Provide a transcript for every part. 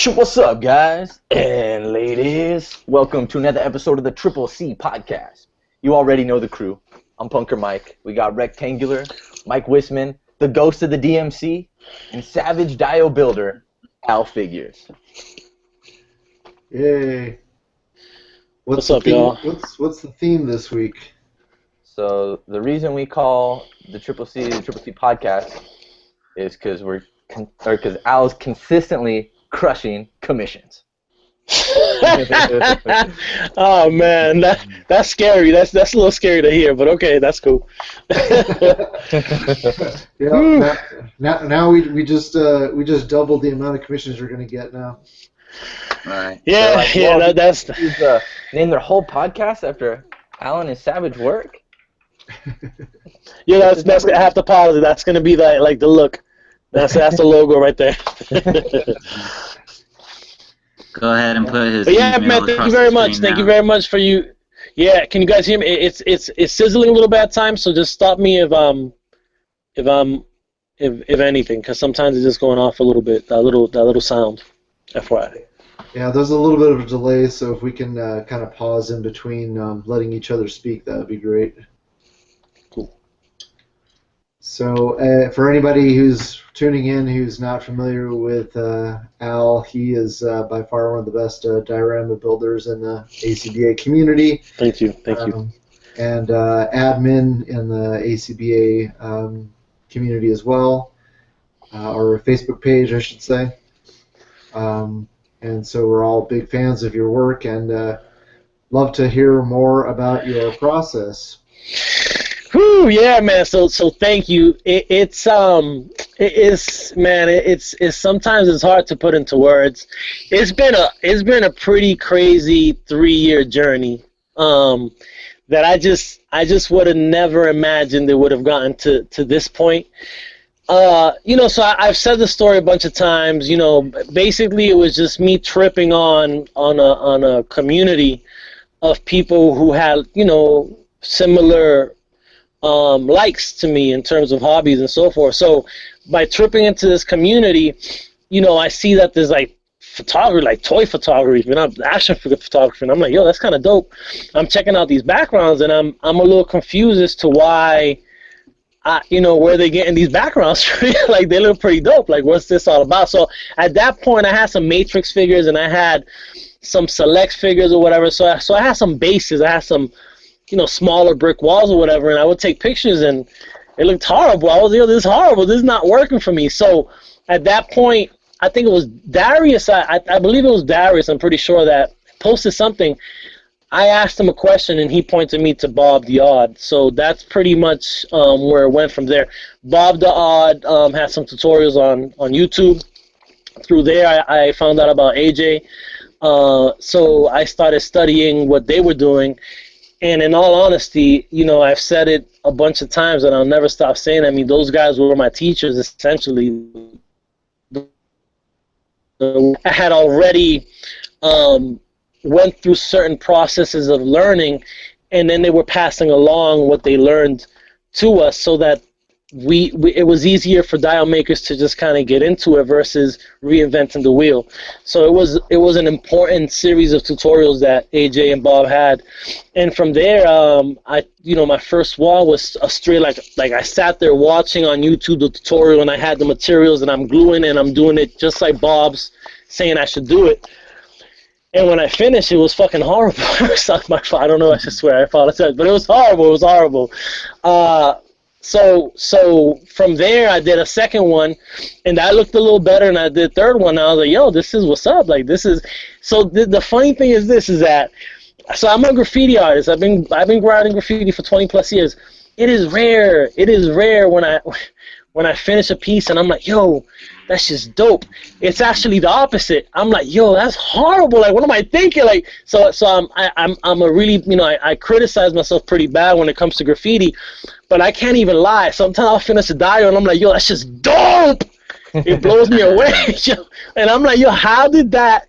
What's up, guys and ladies? Welcome to another episode of the Triple C Podcast. You already know the crew. I'm Punker Mike. We got Rectangular, Mike Wisman, the Ghost of the DMC, and Savage Dio Builder, Al Figures. Yay! What's up, y'all? What's the theme this week? So the reason we call the Triple C Podcast is because Al's consistently crushing commissions. Oh man, that's scary. That's a little scary to hear, but okay, that's cool. Yeah. Now we just doubled the amount of commissions we're gonna get now. All right. Yeah, like, yeah. That's name their whole podcast after Alan and Savage work. Yeah, that's gonna have to pause it. That's gonna be the look. That's the logo right there. Go ahead and put his. But yeah, email man, thank across you very the much. screen Thank you now. very much for you. Yeah, can you guys hear me? It's sizzling a little bit at times, so just stop me if anything, because sometimes it's just going off a little bit. That little sound, FYI. Yeah, there's a little bit of a delay, so if we can kind of pause in between letting each other speak, that would be great. Cool. So for anybody who's tuning in who's not familiar with Al, he is by far one of the best diorama builders in the ACBA community. Thank you. And admin in the ACBA community as well, or Facebook page, I should say. And so we're all big fans of your work and love to hear more about your process. Whew, yeah, man. So thank you. It's sometimes it's hard to put into words. It's been a pretty crazy 3-year journey. That I just would have never imagined it would have gotten to this point. So I've said the story a bunch of times. Basically it was just me tripping on a community of people who had similar likes to me in terms of hobbies and so forth. So by tripping into this community, I see that there's photography, toy photography, and action figure photography, and I'm like, yo, that's kind of dope. I'm checking out these backgrounds, and I'm a little confused as to why, where they getting these backgrounds. They look pretty dope. What's this all about? So at that point, I had some Matrix figures, and I had some Select figures or whatever. So I had some bases. I had some smaller brick walls or whatever, and I would take pictures, and it looked horrible. I was, this is horrible. This is not working for me. So at that point, I think it was Darius. I believe it was Darius. I'm pretty sure that posted something. I asked him a question, and he pointed me to Bob the Odd. So that's pretty much where it went from there. Bob the Odd had some tutorials on YouTube. Through there, I found out about AJ. So I started studying what they were doing. And in all honesty, I've said it a bunch of times, and I'll never stop saying it. I mean, those guys were my teachers, essentially. I had already went through certain processes of learning, and then they were passing along what they learned to us, so that it was easier for dial makers to just kind of get into it versus reinventing the wheel. So it was an important series of tutorials that AJ and Bob had, and from there, my first wall was a straight like I sat there watching on YouTube the tutorial, and I had the materials, and I'm gluing, and I'm doing it just like Bob's saying I should do it. And when I finished, it was fucking horrible. I don't know. I should swear. I apologize, but it was horrible. It was horrible. So from there, I did a second one, and that looked a little better, and I did a third one, and I was like, yo, this is what's up. So the funny thing is that, so I'm a graffiti artist. I've been grinding graffiti for 20 plus years. It is rare when I finish a piece and I'm like, yo, that's just dope. It's actually the opposite. I'm like, yo, that's horrible. What am I thinking? So I'm a really, I criticize myself pretty bad when it comes to graffiti, but I can't even lie. Sometimes I'll finish a dio and I'm like, yo, that's just dope. It blows me away. And I'm like, yo, how did that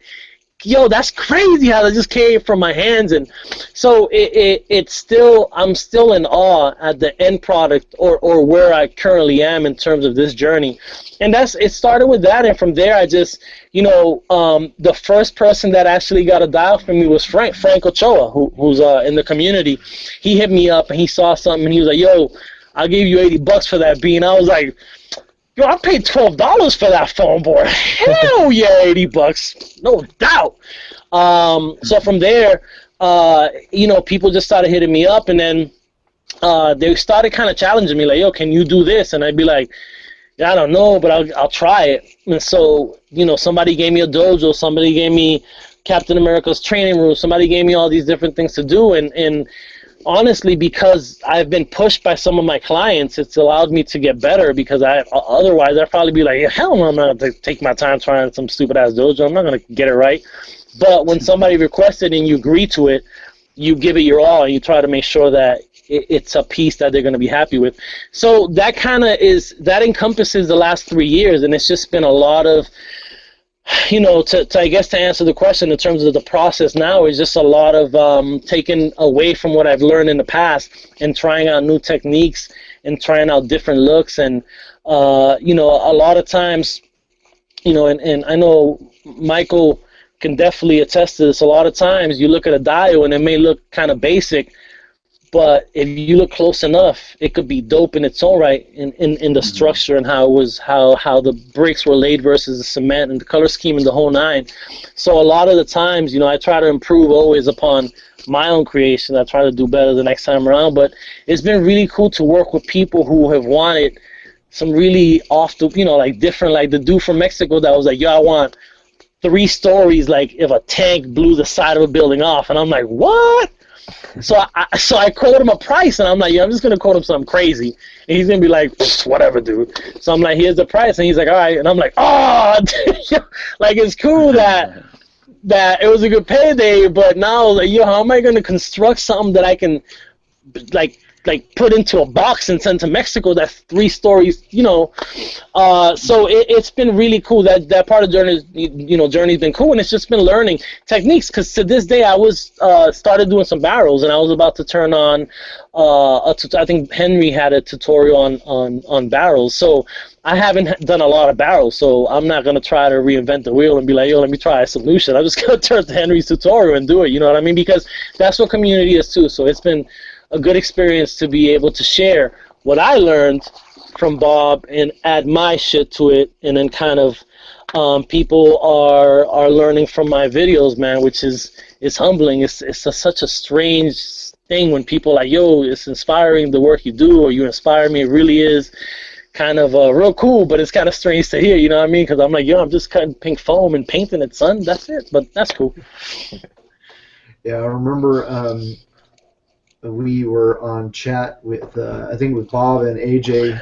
yo, that's crazy how that just came from my hands. And so it's still, I'm still in awe at the end product or where I currently am in terms of this journey. And it started with that, and from there I just, the first person that actually got a dial from me was Frank Ochoa, who's in the community. He hit me up and he saw something and he was like, yo, I'll give you $80 for that bean. I was like, yo, I paid $12 for that phone board. Hell yeah, $80, no doubt. So from there, people just started hitting me up, and then they started kind of challenging me, like, yo, can you do this? And I'd be like, yeah, I don't know, but I'll try it. And so, somebody gave me a dojo, somebody gave me Captain America's training room, somebody gave me all these different things to do, and honestly, because I've been pushed by some of my clients, it's allowed me to get better, because otherwise I'd probably be like, hell no, I'm not going to take my time trying some stupid-ass dojo. I'm not going to get it right. But when somebody requests it and you agree to it, you give it your all, and you try to make sure that it's a piece that they're going to be happy with. So that that encompasses the last 3 years, and it's just been a lot of, I guess to answer the question in terms of the process now, is just a lot of taking away from what I've learned in the past and trying out new techniques and trying out different looks. And, a lot of times, and I know Michael can definitely attest to this, a lot of times you look at a dial and it may look kind of basic, but if you look close enough, it could be dope in its own right in the structure and how the bricks were laid versus the cement and the color scheme and the whole nine. So a lot of the times, I try to improve always upon my own creation. I try to do better the next time around. But it's been really cool to work with people who have wanted some really different, like the dude from Mexico that was like, yo, I want 3 stories, like if a tank blew the side of a building off. And I'm like, what? So I quote him a price, and I'm like, yeah, I'm just going to quote him something crazy. And he's going to be like, whatever, dude. So I'm like, here's the price. And he's like, all right. And I'm like, oh, like, it's cool that it was a good payday, but now, like, yo, how am I going to construct something that I can, like put into a box and send to Mexico that's 3 stories, So it's been really cool. That part of the journey's been cool, and it's just been learning techniques. Because to this day, I was started doing some barrels, and I was about to turn on. I think Henry had a tutorial on barrels, so I haven't done a lot of barrels. So I'm not gonna try to reinvent the wheel and be like, yo, let me try a solution. I'm just gonna turn to Henry's tutorial and do it. You know what I mean? Because that's what community is too. So it's been a good experience to be able to share what I learned from Bob and add my shit to it, and then kind of people are learning from my videos, man, which is humbling. It's such a strange thing when people are like, yo, it's inspiring the work you do, or you inspire me. It really is kind of real cool, but it's kind of strange to hear, you know what I mean? Because I'm like, yo, I'm just cutting pink foam and painting it, son. That's it, but that's cool. Yeah, I remember we were on chat with I think with Bob and AJ,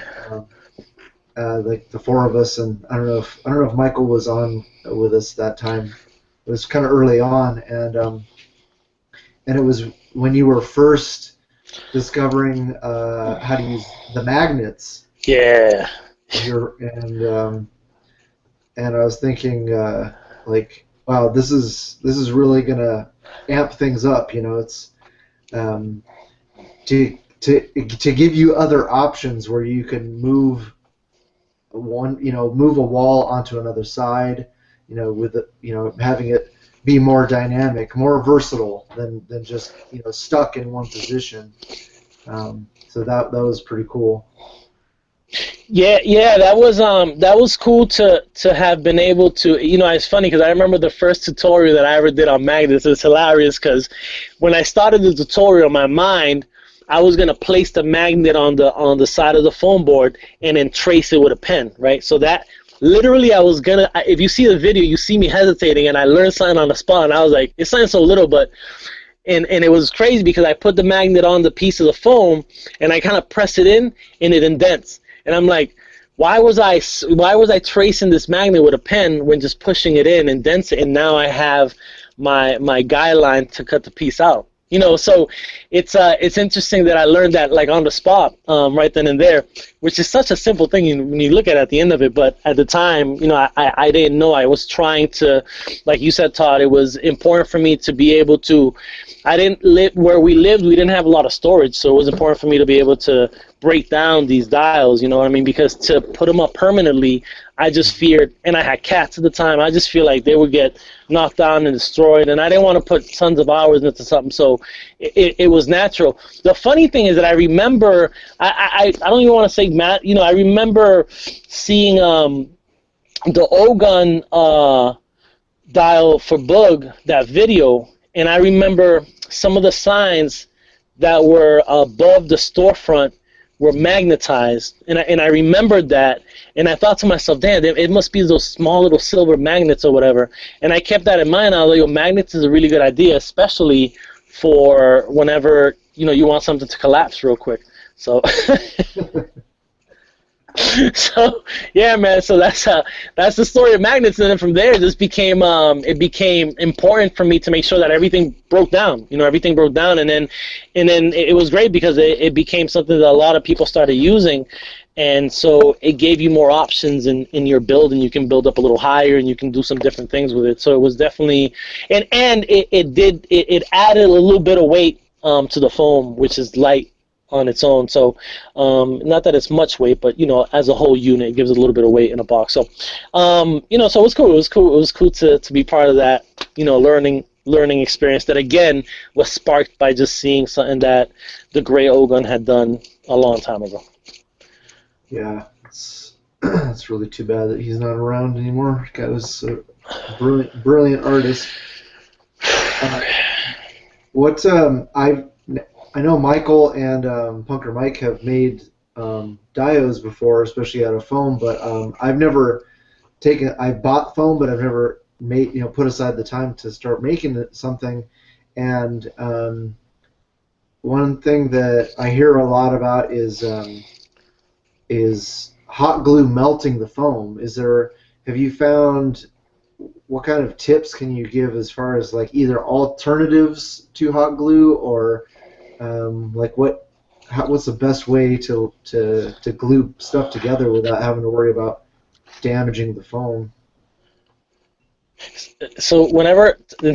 like the 4 of us, and I don't know if Michael was on with us that time. It was kind of early on, and it was when you were first discovering how to use the magnets. Yeah. And I was thinking like, wow, this is really gonna amp things up. It's to give you other options where you can move a wall onto another side, with having it be more dynamic, more versatile than just stuck in one position. So that was pretty cool. Yeah, that was cool to have been able to, it's funny because I remember the first tutorial that I ever did on magnets. It's hilarious because when I started the tutorial, in my mind, I was gonna place the magnet on the side of the foam board and then trace it with a pen, right? So that literally I was gonna, if you see the video, you see me hesitating, and I learned something on the spot, and I was like, it sounds so little, but and it was crazy because I put the magnet on the piece of the foam and I kind of press it in and it indents. And I'm like, why was I tracing this magnet with a pen when just pushing it in and indents it, and now I have my guideline to cut the piece out. So it's interesting that I learned that like on the spot, right then and there, which is such a simple thing when you look at the end of it. But at the time, I didn't know. I was trying to, like you said, Todd, it was important for me to be able to. I didn't live where we lived. We didn't have a lot of storage, so it was important for me to be able to break down these dials. You know what I mean? Because to put them up permanently, I just feared, and I had cats at the time. I just feel like they would get knocked down and destroyed, and I didn't want to put tons of hours into something. So it was natural. The funny thing is that I remember, I don't even want to say Matt. I remember seeing the Ogun dial for Bug, that video, and I remember some of the signs that were above the storefront were magnetized, and I remembered that, and I thought to myself, damn, it must be those small little silver magnets or whatever, and I kept that in mind. I was like, magnets is a really good idea, especially for whenever you want something to collapse real quick. So so yeah, man. So that's the story of magnets, and then from there, it became important for me to make sure that everything broke down. Everything broke down, and then it was great because it became something that a lot of people started using, and so it gave you more options in your build, and you can build up a little higher, and you can do some different things with it. So it was definitely, and it added a little bit of weight to the foam, which is light on its own. So not that it's much weight, but as a whole unit, it gives it a little bit of weight in a box. So so it was cool. It was cool to be part of that learning experience that again was sparked by just seeing something that the Gray Ogun had done a long time ago. Yeah, it's really too bad that he's not around anymore. Guy was a brilliant artist. I know Michael and Punker Mike have made diodes before, especially out of foam, but I've bought foam, but I've never put aside the time to start making something. And one thing that I hear a lot about is hot glue melting the foam. Have you found, what kind of tips can you give as far as like either alternatives to hot glue, or what's the best way to glue stuff together without having to worry about damaging the foam? So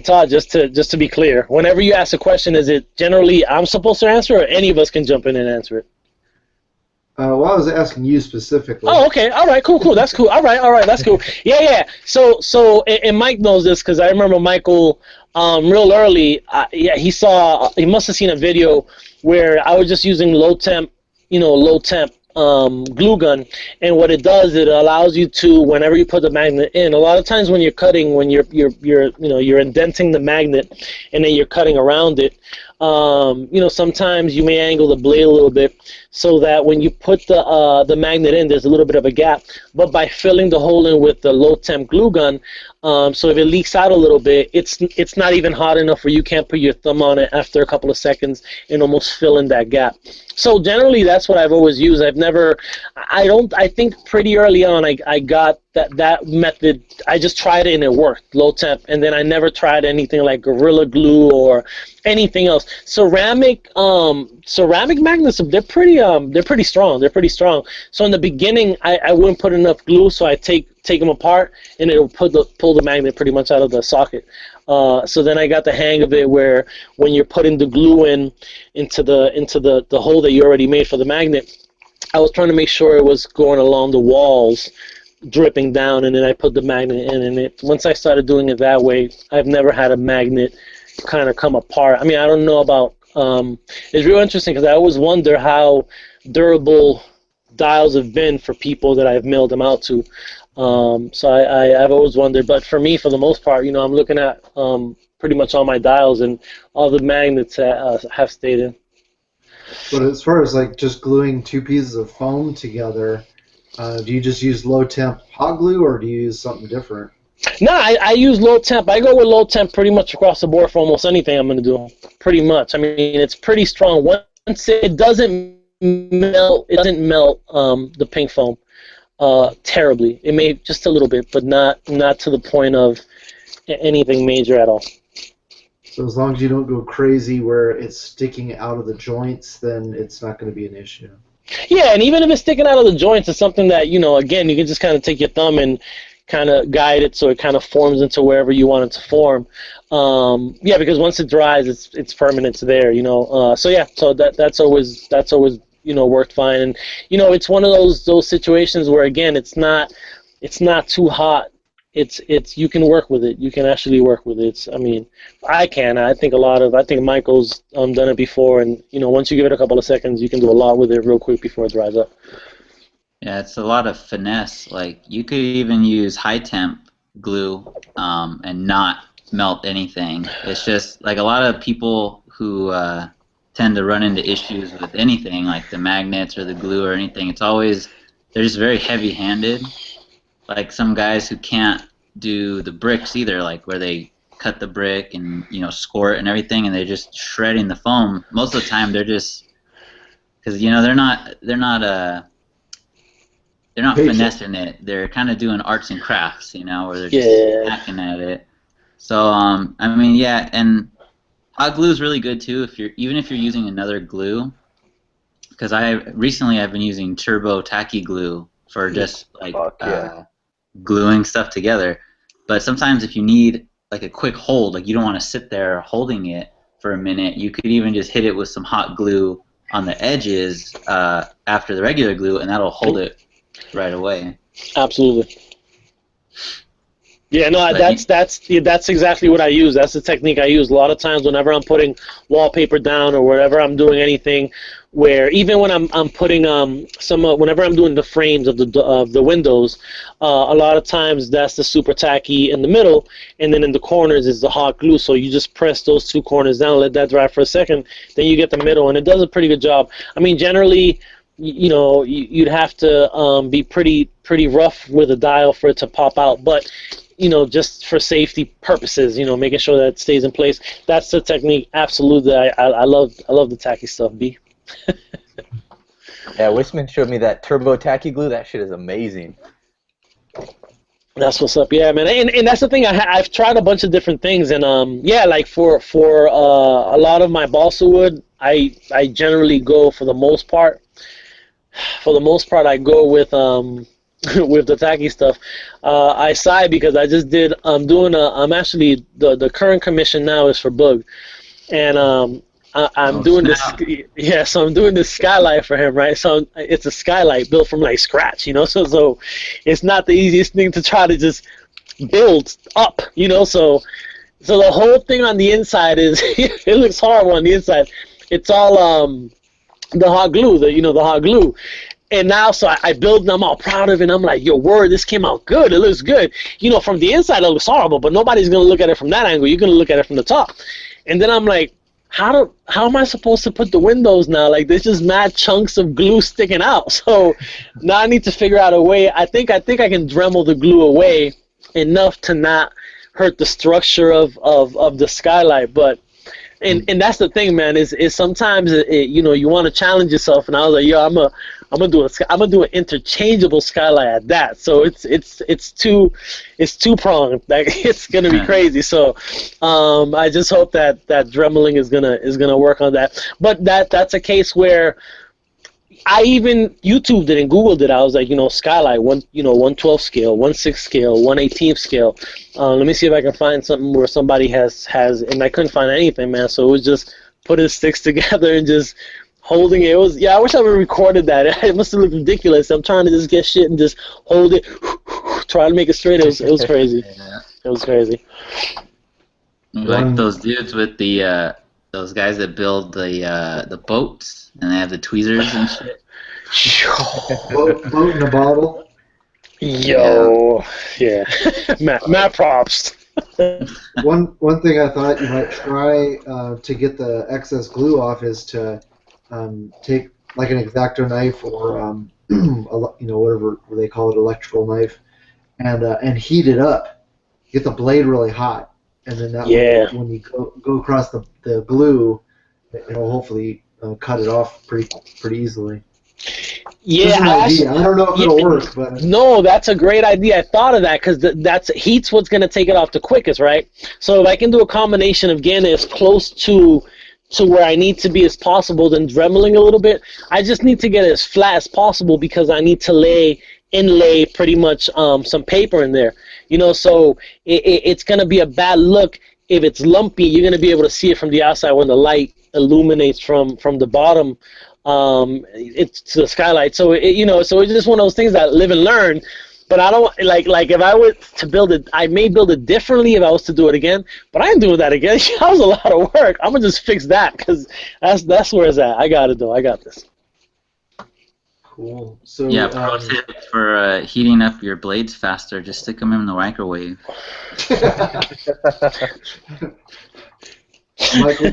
Todd, just to be clear, whenever you ask a question, is it generally I'm supposed to answer, or any of us can jump in and answer it? Well, I was asking you specifically. Oh, okay. All right. Cool. That's cool. All right. That's cool. Yeah. So, and Mike knows this because I remember Michael, real early. He must have seen a video where I was just using low temp glue gun, and what it does, it allows you to, whenever you put the magnet in, a lot of times when you're cutting, when you're indenting the magnet and then you're cutting around it, sometimes you may angle the blade a little bit so that when you put the magnet in, there's a little bit of a gap. But by filling the hole in with the low temp glue gun, so if it leaks out a little bit, it's not even hot enough where you can't put your thumb on it after a couple of seconds and almost fill in that gap. So generally, that's what I've always used. I think pretty early on I got that method. I just tried it and it worked, low temp, and then I never tried anything like Gorilla Glue or anything else. Ceramic magnets, they're pretty strong. So in the beginning, I wouldn't put enough glue, so I take them apart and it'll pull the magnet pretty much out of the socket. So then I got the hang of it, where when you're putting the glue into the hole that you already made for the magnet, I was trying to make sure it was going along the walls, dripping down, and then I put the magnet in, and once I started doing it that way, I've never had a magnet kind of come apart. I mean, I don't know about it's real interesting because I always wonder how durable dials have been for people that I've mailed them out to. So I've always wondered, but for me, for the most part, I'm looking at pretty much all my dials, and all the magnets have stayed in. But as far as like just gluing two pieces of foam together, do you just use low temp hot glue, or do you use something different? No, I use low temp. I go with low temp pretty much across the board for almost anything I'm going to do. Pretty much. I mean, it's pretty strong. Once it doesn't melt, the pink foam terribly. It may just a little bit, but not to the point of anything major at all. So as long as you don't go crazy where it's sticking out of the joints, then it's not going to be an issue. Yeah, and even if it's sticking out of the joints, it's something that, again, you can just kind of take your thumb and kind of guide it so it kind of forms into wherever you want it to form. Yeah, because once it dries, it's permanent there, So yeah, so that's always worked fine, and it's one of those situations where, again, it's not too hot. It's you can work with it. You can actually work with it. I think Michael's done it before, and once you give it a couple of seconds, you can do a lot with it real quick before it dries up. Yeah, it's a lot of finesse. Like, you could even use high temp glue and not melt anything. It's just like a lot of people who tend to run into issues with anything, like the magnets or the glue or anything. They're just very heavy-handed. Like some guys who can't do the bricks either, like where they cut the brick and score it and everything, and they're just shredding the foam. Most of the time, they're just because they're not finessing it. They're kind of doing arts and crafts, where they're just hacking at it. So yeah, and hot glue is really good too even if you're using another glue. Because I've been using Turbo Tacky glue for just like gluing stuff together. But sometimes if you need like a quick hold, like you don't want to sit there holding it for a minute, you could even just hit it with some hot glue on the edges after the regular glue, and that'll hold it right away. Absolutely. Yeah, no, that's exactly what I use. That's the technique I use. A lot of times whenever I'm putting wallpaper down or wherever I'm doing anything, where even when I'm putting whenever I'm doing the frames of the windows, a lot of times that's the super tacky in the middle, and then in the corners is the hot glue. So you just press those two corners down, let that dry for a second, then you get the middle, and it does a pretty good job. Generally, you'd have to be pretty rough with a dial for it to pop out, but just for safety purposes, making sure that it stays in place. That's the technique. Absolutely, I love the tacky stuff, B. Yeah, Wisman showed me that Turbo Tacky glue. That shit is amazing. That's what's up. Yeah, man. And that's the thing. I've tried a bunch of different things, and yeah, like for a lot of my balsa wood, I generally go for the most part. For the most part, I go with with the tacky stuff. I sigh because I just did. I'm actually the current commission now is for Bug, and I'm doing snap. this. Yeah, so I'm doing this skylight for him, right? So it's a skylight built from like scratch, So it's not the easiest thing to try to just build up, So the whole thing on the inside is it looks horrible on the inside. It's all the hot glue, the hot glue. And now, so I build, and I'm all proud of it, and I'm like, yo, word, this came out good. It looks good. From the inside, it looks horrible, but nobody's going to look at it from that angle. You're going to look at it from the top. And then I'm like, how am I supposed to put the windows now? Like, there's just mad chunks of glue sticking out. So now I need to figure out a way. I think I can Dremel the glue away enough to not hurt the structure of the skylight, but and that's the thing, man. Is sometimes you want to challenge yourself, and I was like, yo, I'm gonna do an interchangeable skylight at that. So it's two pronged. Like it's gonna be crazy. So I just hope that Dremeling is gonna work on that. But that's a case where I even YouTubed it and Googled it. I was like, skylight 1/12 scale, 1/6 scale, 1/18 scale. Let me see if I can find something where somebody has, and I couldn't find anything, man. So it was just putting sticks together and just holding it. I wish I would have recorded that. It must have looked ridiculous. I'm trying to just get shit and just hold it, try to make it straight. It was crazy. Yeah. It was crazy. Like those dudes with those guys that build the boats, and they have the tweezers and shit. Boat in a bottle. Yo, yeah. Matt props. One thing I thought you might try to get the excess glue off is to take like an X-Acto knife or whatever they call it, electrical knife, and heat it up. Get the blade really hot. And then that way, when you go across the glue, it'll hopefully cut it off pretty easily. Yeah, Just an idea. I don't know if it'll work, but no, that's a great idea. I thought of that because that's heat's what's gonna take it off the quickest, right? So if I can do a combination of getting it as close to where I need to be as possible, then dremeling a little bit. I just need to get it as flat as possible because I need to inlay pretty much some paper in there. You know, so it's gonna be a bad look if it's lumpy. You're gonna be able to see it from the outside when the light illuminates from the bottom. It's to the skylight. So so it's just one of those things that live and learn. But I don't like if I were to build it, I may build it differently if I was to do it again. But I ain't doing that again. That was a lot of work. I'm gonna just fix that because that's where it's at. I got it though. I got this. Cool. So yeah, pro tip for heating up your blades faster: just stick them in the microwave. Michael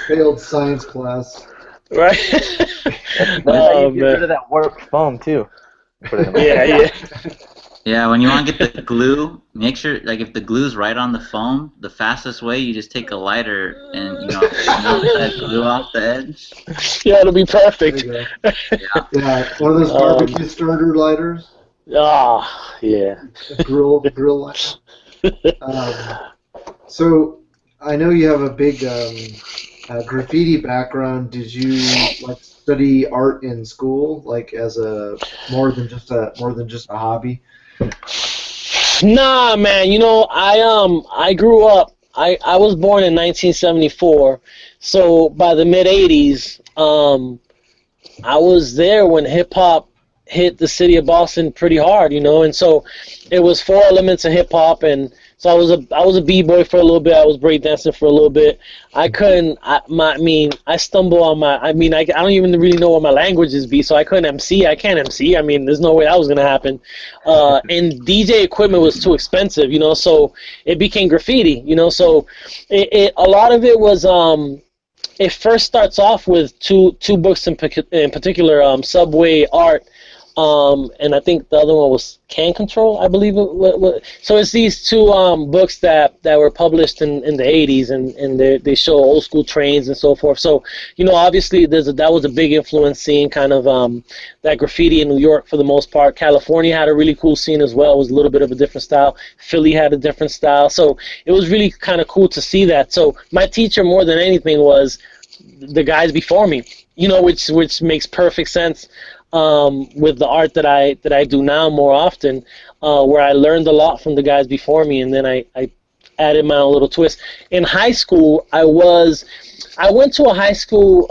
failed science class. Right. You get rid of that warped foam too. Put it in the yeah. Yeah, when you want to get the glue, make sure, like, if the glue's right on the foam, the fastest way, you just take a lighter and, melt that glue off the edge. Yeah, it'll be perfect. Yeah, one of those barbecue starter lighters. Ah, yeah. Grill lighter. So, I know you have a big graffiti background. Did you study art in school, as a more than just a hobby? Nah, man. I grew up. I was born in 1974, so by the mid '80s, I was there when hip hop hit the city of Boston pretty hard, and so it was 4 elements of hip hop, and so I was a b-boy for a little bit. I was breakdancing for a little bit. I couldn't. I stumble on my. I don't even really know what my languages be, so I couldn't MC. I can't MC. There's no way that was gonna happen. And DJ equipment was too expensive, so it became graffiti, So a lot of it was. It first starts off with two books in particular, Subway Art. And I think the other one was Can Control, I believe So it's these 2 books that were published in the 80s, and they show old school trains and so forth. So, obviously that was a big influence, seeing kind of that graffiti in New York for the most part. California had a really cool scene as well. It was a little bit of a different style. Philly had a different style. So it was really kind of cool to see that. So my teacher, more than anything, was the guys before me, which makes perfect sense. With the art that I do now more often, where I learned a lot from the guys before me, and then I added my own little twist. In high school, I went to a high school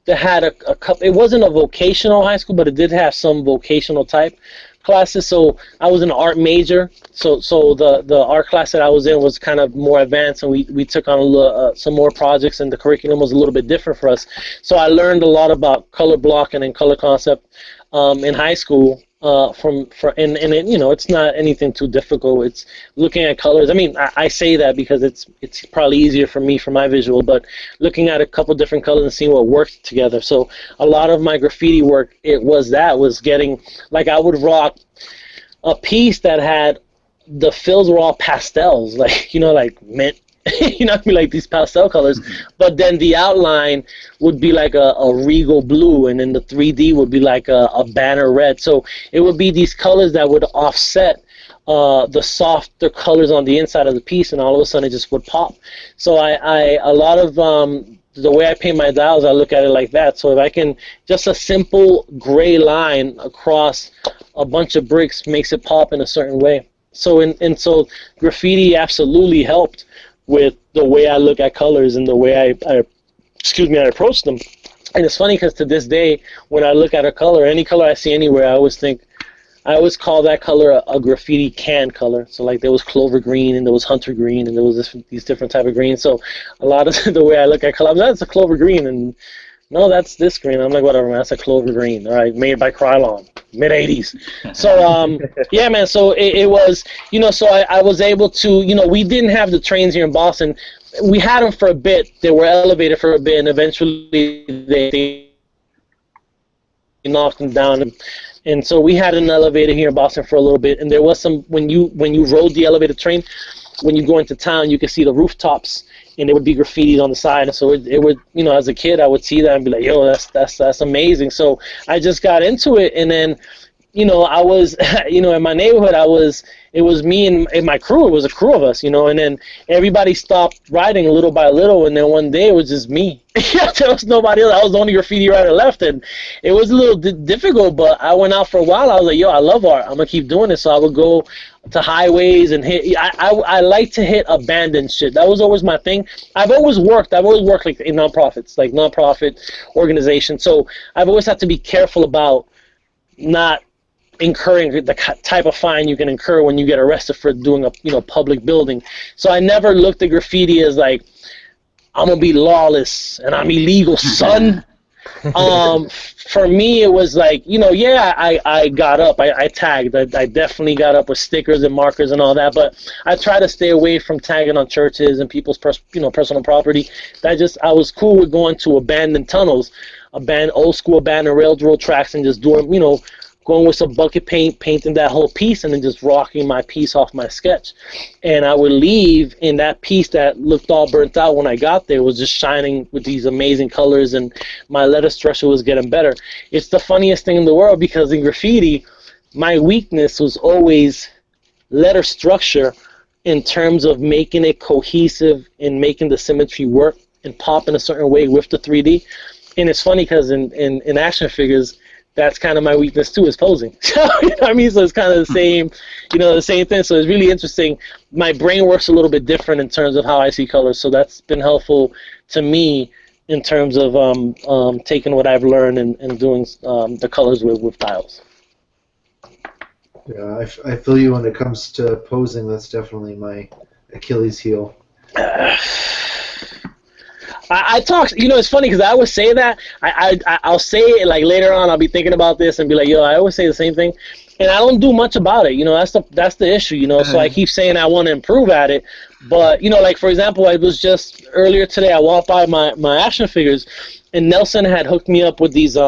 that had a couple. It wasn't a vocational high school, but it did have some vocational type classes. So I was an art major. So the art class that I was in was kind of more advanced, and we took on some more projects, and the curriculum was a little bit different for us. So I learned a lot about color blocking and color concept in high school. It's not anything too difficult. It's looking at colors. I say that because it's probably easier for me for my visual, but looking at a couple different colors and seeing what works together. So a lot of my graffiti work, was getting, I would rock a piece that had the fills were all pastels, like mint. Like these pastel colors, but then the outline would be like a regal blue, and then the 3D would be like a banner red. So it would be these colors that would offset the softer colors on the inside of the piece, and all of a sudden it just would pop. So a lot of the way I paint my dials, I look at it like that. So if I can, just a simple gray line across a bunch of bricks makes it pop in a certain way. So so graffiti absolutely helped with the way I look at colors and the way I approach them. And it's funny because to this day, when I look at a color, any color I see anywhere, I always call that color a graffiti can color. So there was clover green, and there was hunter green, and there was these different type of greens. So a lot of the way I look at color, that's a clover green, and no, that's this green. I'm like, whatever, man, that's a clover green. All right, made by Krylon, mid-'80s. So, yeah, man, so it was, so I was able to, we didn't have the trains here in Boston. We had them for a bit. They were elevated for a bit, and eventually they knocked them down. And so we had an elevator here in Boston for a little bit, and there was some, when you rode the elevated train, when you go into town, you can see the rooftops, and there would be graffitis on the side, and so it would, you know, as a kid I would see that and be like, yo, that's amazing. So I just got into it, and then, you know, I was, you know, in my neighborhood, it was me and my crew. It was a crew of us, you know, and then everybody stopped riding little by little, and then one day it was just me. There was nobody else. I was the only graffiti rider left, and it was a little difficult, but I went out for a while. I was like, yo, I love art. I'm going to keep doing this. So I would go to highways and hit. I like to hit abandoned shit. That was always my thing. I've always worked like in nonprofits, like nonprofit organizations. So I've always had to be careful about not incurring the type of fine you can incur when you get arrested for doing a, you know, public building. So I never looked at graffiti as like, I'm gonna be lawless and I'm illegal, son. For me, it was like, you know, yeah, I got up, I tagged, I definitely got up with stickers and markers and all that, but I try to stay away from tagging on churches and people's personal property. I was cool with going to abandoned tunnels, old school abandoned railroad tracks, and just doing, you know, going with some bucket paint, painting that whole piece, and then just rocking my piece off my sketch. And I would leave, and that piece that looked all burnt out when I got there was just shining with these amazing colors, and my letter structure was getting better. It's the funniest thing in the world, because in graffiti, my weakness was always letter structure in terms of making it cohesive and making the symmetry work and pop in a certain way with the 3D. And it's funny because in action figures, that's kind of my weakness too, is posing. So, you know what I mean? So it's kind of the same, you know, the same thing. So it's really interesting. My brain works a little bit different in terms of how I see colors. So that's been helpful to me in terms of taking what I've learned and doing the colors with tiles. Yeah, I feel you when it comes to posing. That's definitely my Achilles heel. I talk, you know, it's funny because I always say that. I'll say it like later on. I'll be thinking about this and be like, yo, I always say the same thing, and I don't do much about it. You know, that's the issue. You know, so I keep saying I want to improve at it, but you know, like for example, I was just earlier today. I walked by my action figures, and Nelson had hooked me up with these. They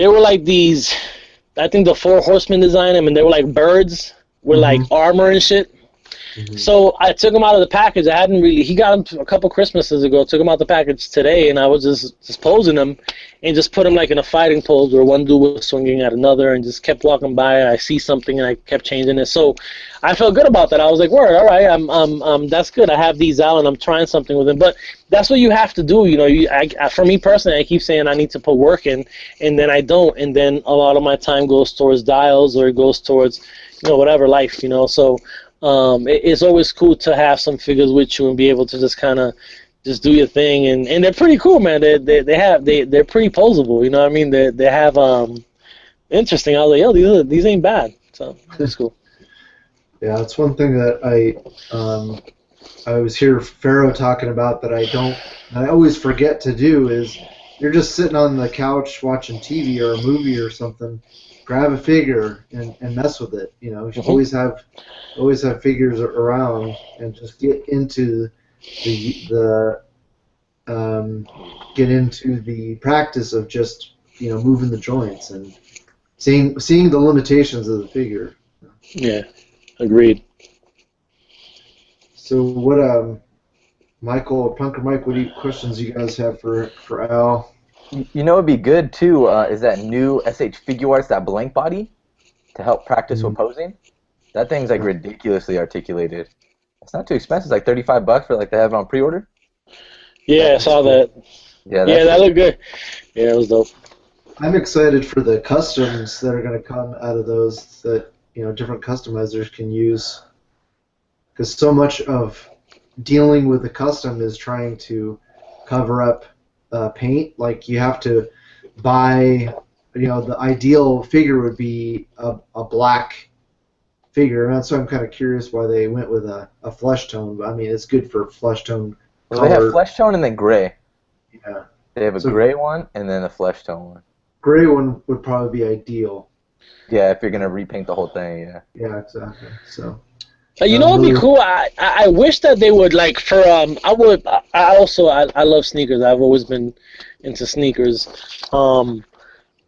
were like these. I think the Four Horsemen designed them, and they were like birds with like armor and shit. Mm-hmm. So I took him out of the package. He got them a couple Christmases ago. Took him out the package today, and I was just posing them, and just put him like in a fighting pose where one dude was swinging at another, and just kept walking by. And I see something, and I kept changing it. So I felt good about that. I was like, "Word, all right, that's good. I have these out, and I'm trying something with them." But that's what you have to do. You know, for me personally, I keep saying I need to put work in, and then I don't, and then a lot of my time goes towards dials, or it goes towards, you know, whatever life, you know. So. It's always cool to have some figures with you and be able to just kind of just do your thing, and they're pretty cool, man. They're pretty posable, you know what I mean? They have interesting. I was like, yo, these ain't bad, so it's cool. Yeah, that's one thing that I was hear Pharaoh talking about that I always forget to do is you're just sitting on the couch watching TV or a movie or something. Grab a figure and mess with it. You know, you should always have figures around and just get into the practice of just, you know, moving the joints and seeing the limitations of the figure. Yeah, agreed. So what, Michael or Punker Mike, what questions you guys have for Al? You know, it'd be good too. Is that new SH Figuarts, that blank body, to help practice with posing? That thing's like ridiculously articulated. It's not too expensive. It's like $35 for like they have it on pre-order. Yeah, I saw that. Yeah, that looked good. Yeah, it was dope. I'm excited for the customs that are going to come out of those that, you know, different customizers can use, because so much of dealing with the custom is trying to cover up paint. Like you have to buy, you know, the ideal figure would be a black figure, and that's why I'm kind of curious why they went with a flesh tone. But I mean, it's good for flesh tone. Well, they have flesh tone and then gray. Yeah. They have a gray one and then a flesh tone one. Gray one would probably be ideal. Yeah, if you're gonna repaint the whole thing, yeah. Yeah, exactly. So. You know what'd be cool? I wish that they would, like, for I love sneakers. I've always been into sneakers. And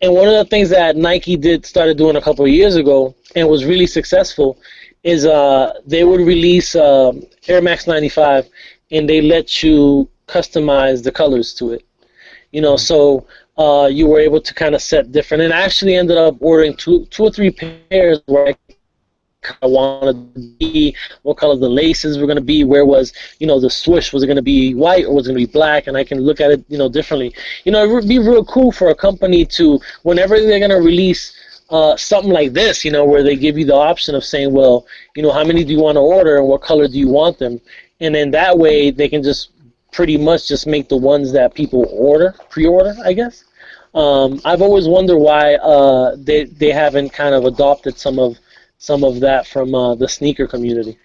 one of the things that Nike started doing a couple of years ago and was really successful is they would release Air Max 95, and they let you customize the colors to it. You know, so you were able to kind of set different. And I actually ended up ordering two or three pairs where I wanted to be, what color the laces were going to be, where was, you know, the swoosh, was it going to be white or was it going to be black, and I can look at it, you know, differently. You know, it would be real cool for a company to, whenever they're going to release something like this, you know, where they give you the option of saying, well, you know, how many do you want to order and what color do you want them, and then that way they can just pretty much just make the ones that people pre-order, I guess. I've always wondered why they haven't kind of adopted some of that from the sneaker community.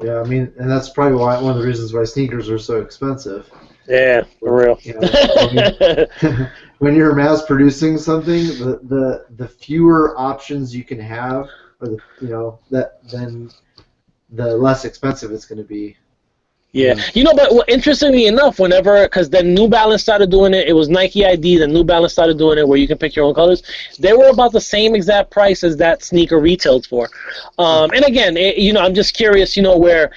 Yeah, I mean, and that's probably one of the reasons why sneakers are so expensive. Yeah, for real. You know, when you're mass producing something, the fewer options you can have, or then the less expensive it's going to be. Yeah, you know, but interestingly enough, because then New Balance started doing it, it was Nike ID, then New Balance started doing it where you can pick your own colors. They were about the same exact price as that sneaker retailed for. And again, you know, I'm just curious, you know, where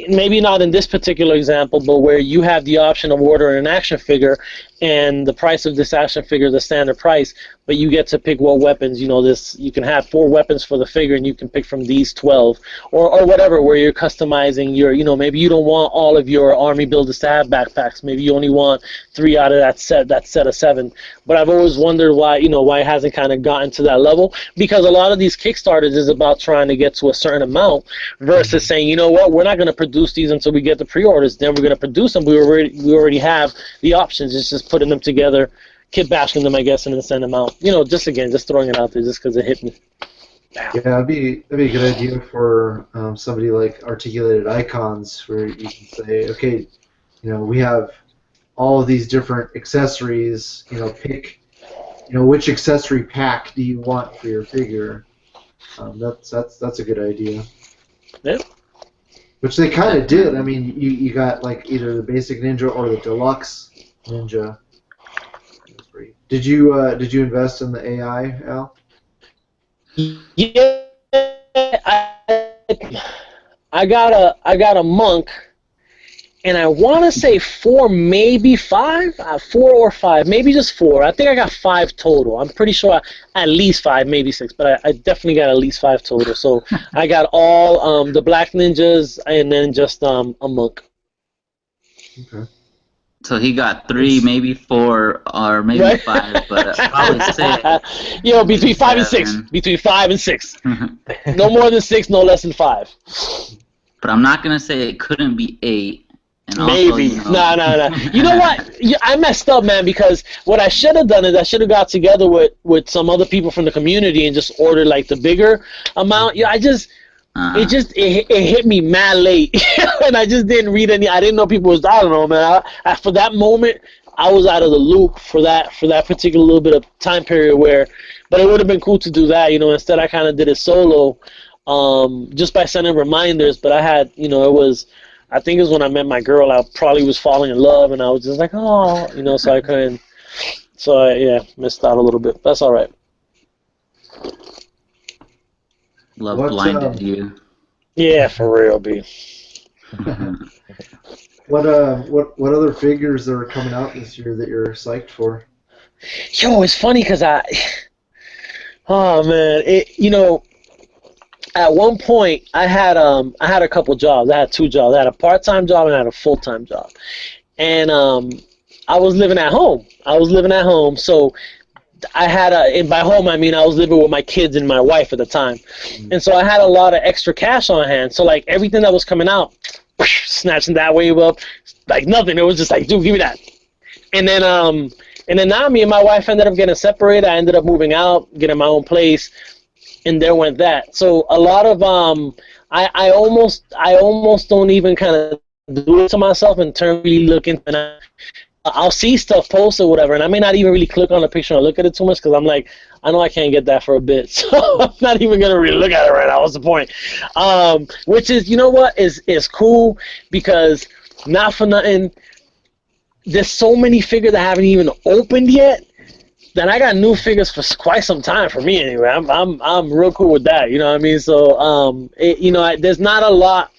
maybe not in this particular example, but where you have the option of ordering an action figure and the price of this action figure is the standard price, but you get to pick what weapons, you know, you can have 4 weapons for the figure and you can pick from these 12 or whatever, where you're customizing your, you know, maybe you don't want all of your army builders to have backpacks, maybe you only want 3 out of that set of 7. But I've always wondered why it hasn't kind of gotten to that level, because a lot of these Kickstarters is about trying to get to a certain amount versus saying, you know what, we're not going to produce these until we get the pre-orders, then we're going to produce them. We already have the options. It's just putting them together, kit bashing them, I guess, and then send them out. You know, just throwing it out there just because it hit me. Yeah, that'd be a good idea for somebody like Articulated Icons, where you can say, okay, you know, we have all of these different accessories. You know, pick, you know, which accessory pack do you want for your figure. That's a good idea. Yeah. Which they kind of did. I mean, you got like either the basic ninja or the deluxe ninja. Did you invest in the AI, Al? Yeah, I got a monk, and I want to say 4, maybe 5, 4 or 5, maybe just 4. I think I got 5 total. I'm pretty sure at least 5, maybe 6, but I definitely got at least 5 total. So I got all the black ninjas and then just a monk. Okay. So he got 3, maybe 4, or maybe 5, but probably 6. You know, between 5 and 6. Between 5 and 6. No more than 6, no less than 5. But I'm not gonna say it couldn't be 8. And maybe. Also, you know, No. You know what? I messed up, man, because what I should have done is I should have got together with some other people from the community and just ordered like the bigger amount. Yeah, it hit me mad late, and I just didn't read any. I didn't know people was. I don't know, man. For that moment, I was out of the loop for that particular little bit of time period but it would have been cool to do that, you know. Instead, I kind of did it solo, just by sending reminders. But I had, you know, I think it was when I met my girl. I probably was falling in love, and I was just like, oh, you know. So I couldn't. So I missed out a little bit. That's all right. Love blinded you. Yeah, for real, B. What other figures are coming out this year that you're psyched for? Yo, it's funny because oh man, you know, at one point I had a couple jobs. I had 2 jobs. I had a part-time job and I had a full-time job, and I was living at home. So I had and by home I mean I was living with my kids and my wife at the time, and so I had a lot of extra cash on hand. So like everything that was coming out, snatching that wave up, like nothing. It was just like, dude, give me that. And then now me and my wife ended up getting separated. I ended up moving out, getting my own place, and there went that. So a lot of I almost don't even kind of do it to myself in terms of really looking. And I'll see stuff posted or whatever, and I may not even really click on the picture and look at it too much because I'm like, I know I can't get that for a bit, so I'm not even gonna really look at it right now. What's the point? Which is, you know what, is cool, because not for nothing, there's so many figures that haven't even opened yet then I got new figures for quite some time for me anyway. I'm real cool with that. You know what I mean? So there's not a lot.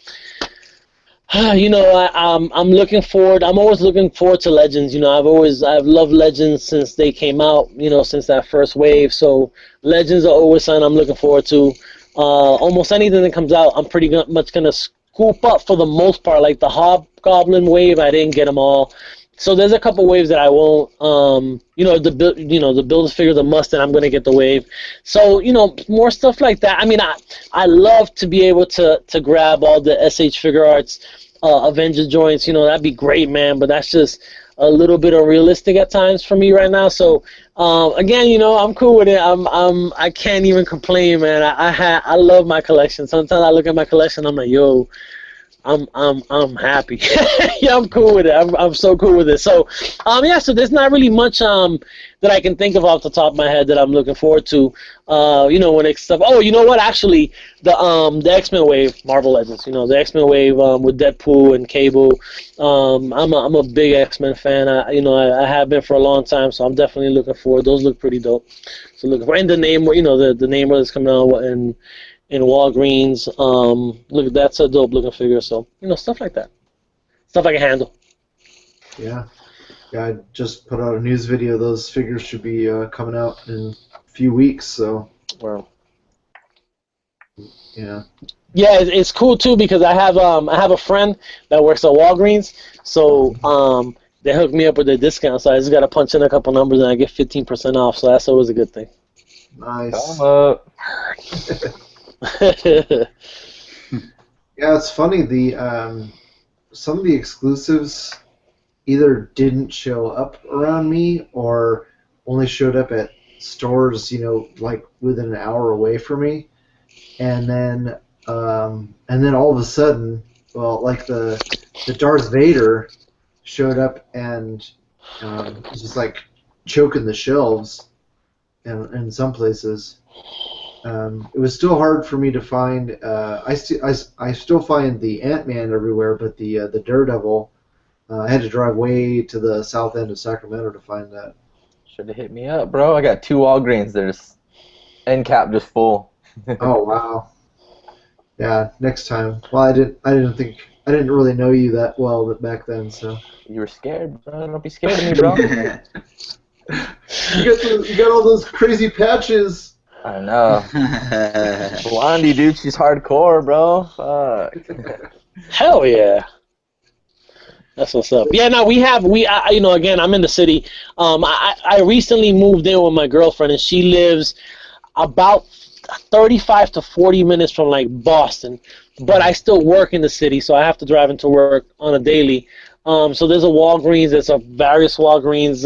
I'm looking forward. I'm always looking forward to Legends. I've loved Legends since they came out. Since that first wave. So Legends are always something I'm looking forward to. Almost anything that comes out, I'm pretty much gonna scoop up for the most part. Like the Hobgoblin wave, I didn't get them all. So there's a couple waves that I won't. The build figures a must, and I'm gonna get the wave. So more stuff like that. I mean, I love to be able to grab all the SH Figure Arts Avenger joints. That'd be great, man. But that's just a little bit unrealistic at times for me right now. So again, I'm cool with it. I can't even complain, man. I love my collection. Sometimes I look at my collection, I'm like, yo, I'm happy. Yeah, I'm cool with it. I'm so cool with it. So so there's not really much that I can think of off the top of my head that I'm looking forward to. When it's stuff. Oh, you know what? Actually, the X-Men wave, Marvel Legends. The X-Men wave with Deadpool and Cable. I'm a big X-Men fan. I have been for a long time, so I'm definitely looking forward. Those look pretty dope. So looking for, and the name, the name that's coming out in Walgreens. Look, that's a dope looking figure. So stuff like that, stuff I can handle. Yeah, I just put out a news video. Those figures should be coming out in a few weeks. So. Wow. Yeah. Yeah, it's cool too because I have a friend that works at Walgreens, so they hooked me up with a discount. So I just gotta punch in a couple numbers and I get 15% off. So that's always a good thing. Nice. Yeah, it's funny. The some of the exclusives either didn't show up around me or only showed up at stores, like within an hour away from me, and then all of a sudden, like the Darth Vader showed up and just like choking the shelves, in some places. It was still hard for me to find. I still find the Ant-Man everywhere, but the Daredevil, I had to drive way to the south end of Sacramento to find that. Should have hit me up, bro. I got 2 Walgreens. There's end cap just full. Oh wow. Yeah, next time. Well, I didn't really know you that well back then, so. You were scared, bro. Don't be scared of me, bro. You got all those crazy patches. I know. Blondie, dude, she's hardcore, bro. Fuck. Hell yeah. That's what's up. Yeah, no, again, I'm in the city. I recently moved in with my girlfriend, and she lives about 35 to 40 minutes from like Boston, but I still work in the city, so I have to drive into work on a daily. So there's a Walgreens. There's various Walgreens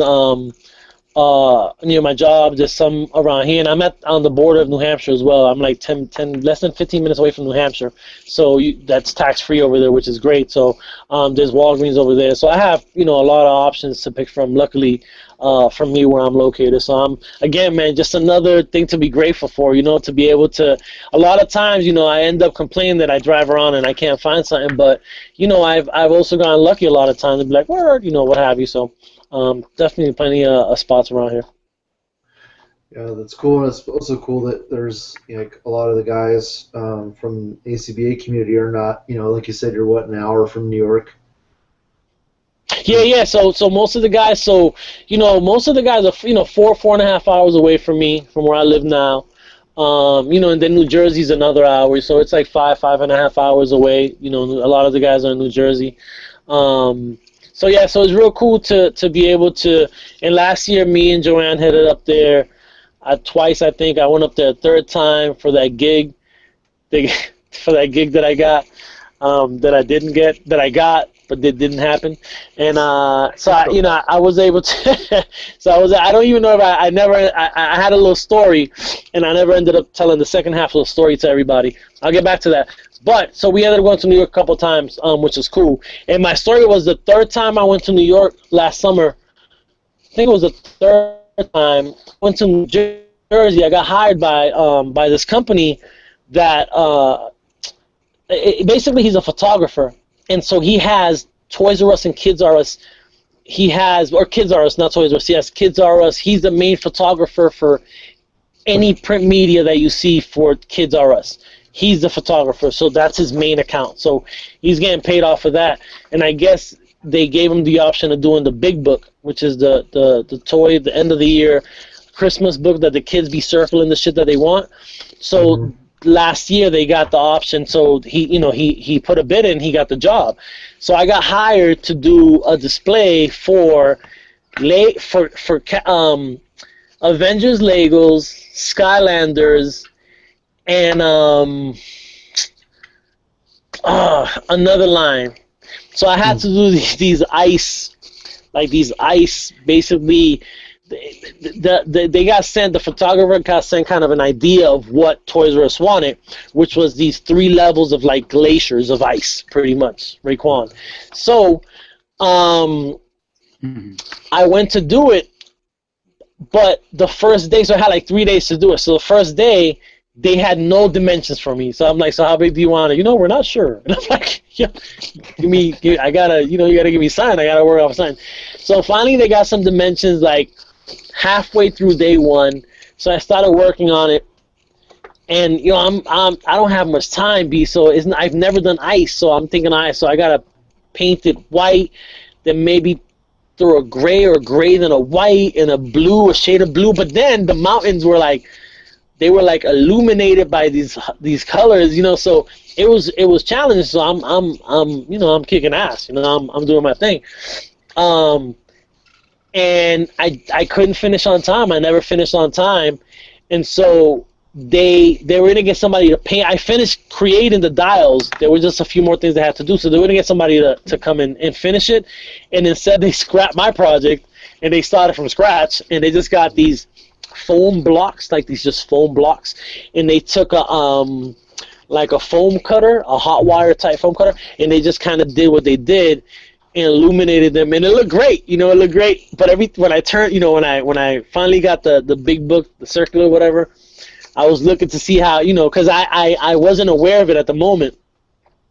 near my job. There's some around here, and I'm on the border of New Hampshire as well. I'm like less than 15 minutes away from New Hampshire, so that's tax-free over there, which is great. So there's Walgreens over there. So I have a lot of options to pick from. Luckily, from me where I'm located. So again, man, just another thing to be grateful for. To be able to. A lot of times, I end up complaining that I drive around and I can't find something, but I've also gotten lucky a lot of times to be like, word, what have you. So. Definitely plenty of spots around here. Yeah, that's cool. And it's also cool that there's like a lot of the guys from ACBA community are not, like you said, you're an hour from New York. Yeah. So most of the guys, are 4.5 hours away from me, from where I live now. And then New Jersey's another hour, so it's like 5.5 hours away. A lot of the guys are in New Jersey. So it's real cool to be able to. And last year, me and Joanne headed up there twice. I think I went up there a third time for that gig, that I got, that I didn't get, that I got, but that didn't happen. And I was able to. I don't even know if I had a little story, and I never ended up telling the second half of the story to everybody. I'll get back to that. But, so we ended up going to New York a couple times, which is cool. And my story was the third time I went to New York last summer. I think it was the third time. I went to New Jersey. I got hired by this company that basically he's a photographer. And so he has Toys R Us and Kids R Us he has, or Kids R Us, not Toys R Us. He has Kids R Us. He's the main photographer for any print media that you see for Kids R Us. He's the photographer, so that's his main account. So he's getting paid off of that. And I guess they gave him the option of doing the big book, which is the toy, the end of the year Christmas book that the kids be circling the shit that they want. So last year they got the option. So he put a bid in, he got the job. So I got hired to do a display for Avengers Legos, Skylanders, and another line. So I had to do these ice, basically. They got sent, the photographer got sent kind of an idea of what Toys R Us wanted, which was these 3 levels of like glaciers of ice, pretty much, Raekwon. So I went to do it, but the first day, so I had like 3 days to do it. So the first day, they had no dimensions for me. So I'm like, so how big do you want it? We're not sure. And I'm like, you gotta give me a sign. I gotta work off a sign. So finally they got some dimensions like halfway through day 1. So I started working on it. And I don't have much time, so I've never done ice, so I'm thinking ice, so I gotta paint it white, then maybe throw a gray then a white and a blue, a shade of blue. But then the mountains were like, they were like illuminated by these colors, so it was challenging. So I'm kicking ass, I'm doing my thing. And I couldn't finish on time. I never finished on time. And so they were gonna get somebody to paint. I finished creating the dials. There were just a few more things they had to do. So they were gonna get somebody to come in and finish it. And instead they scrapped my project and they started from scratch, and they just got these foam blocks, like these just foam blocks, and they took a foam cutter, a hot wire type foam cutter, and they just kind of did what they did and illuminated them, and it looked great. It looked great. But when I turned, when I finally got the big book, the circular, whatever, I was looking to see how, because I wasn't aware of it at the moment,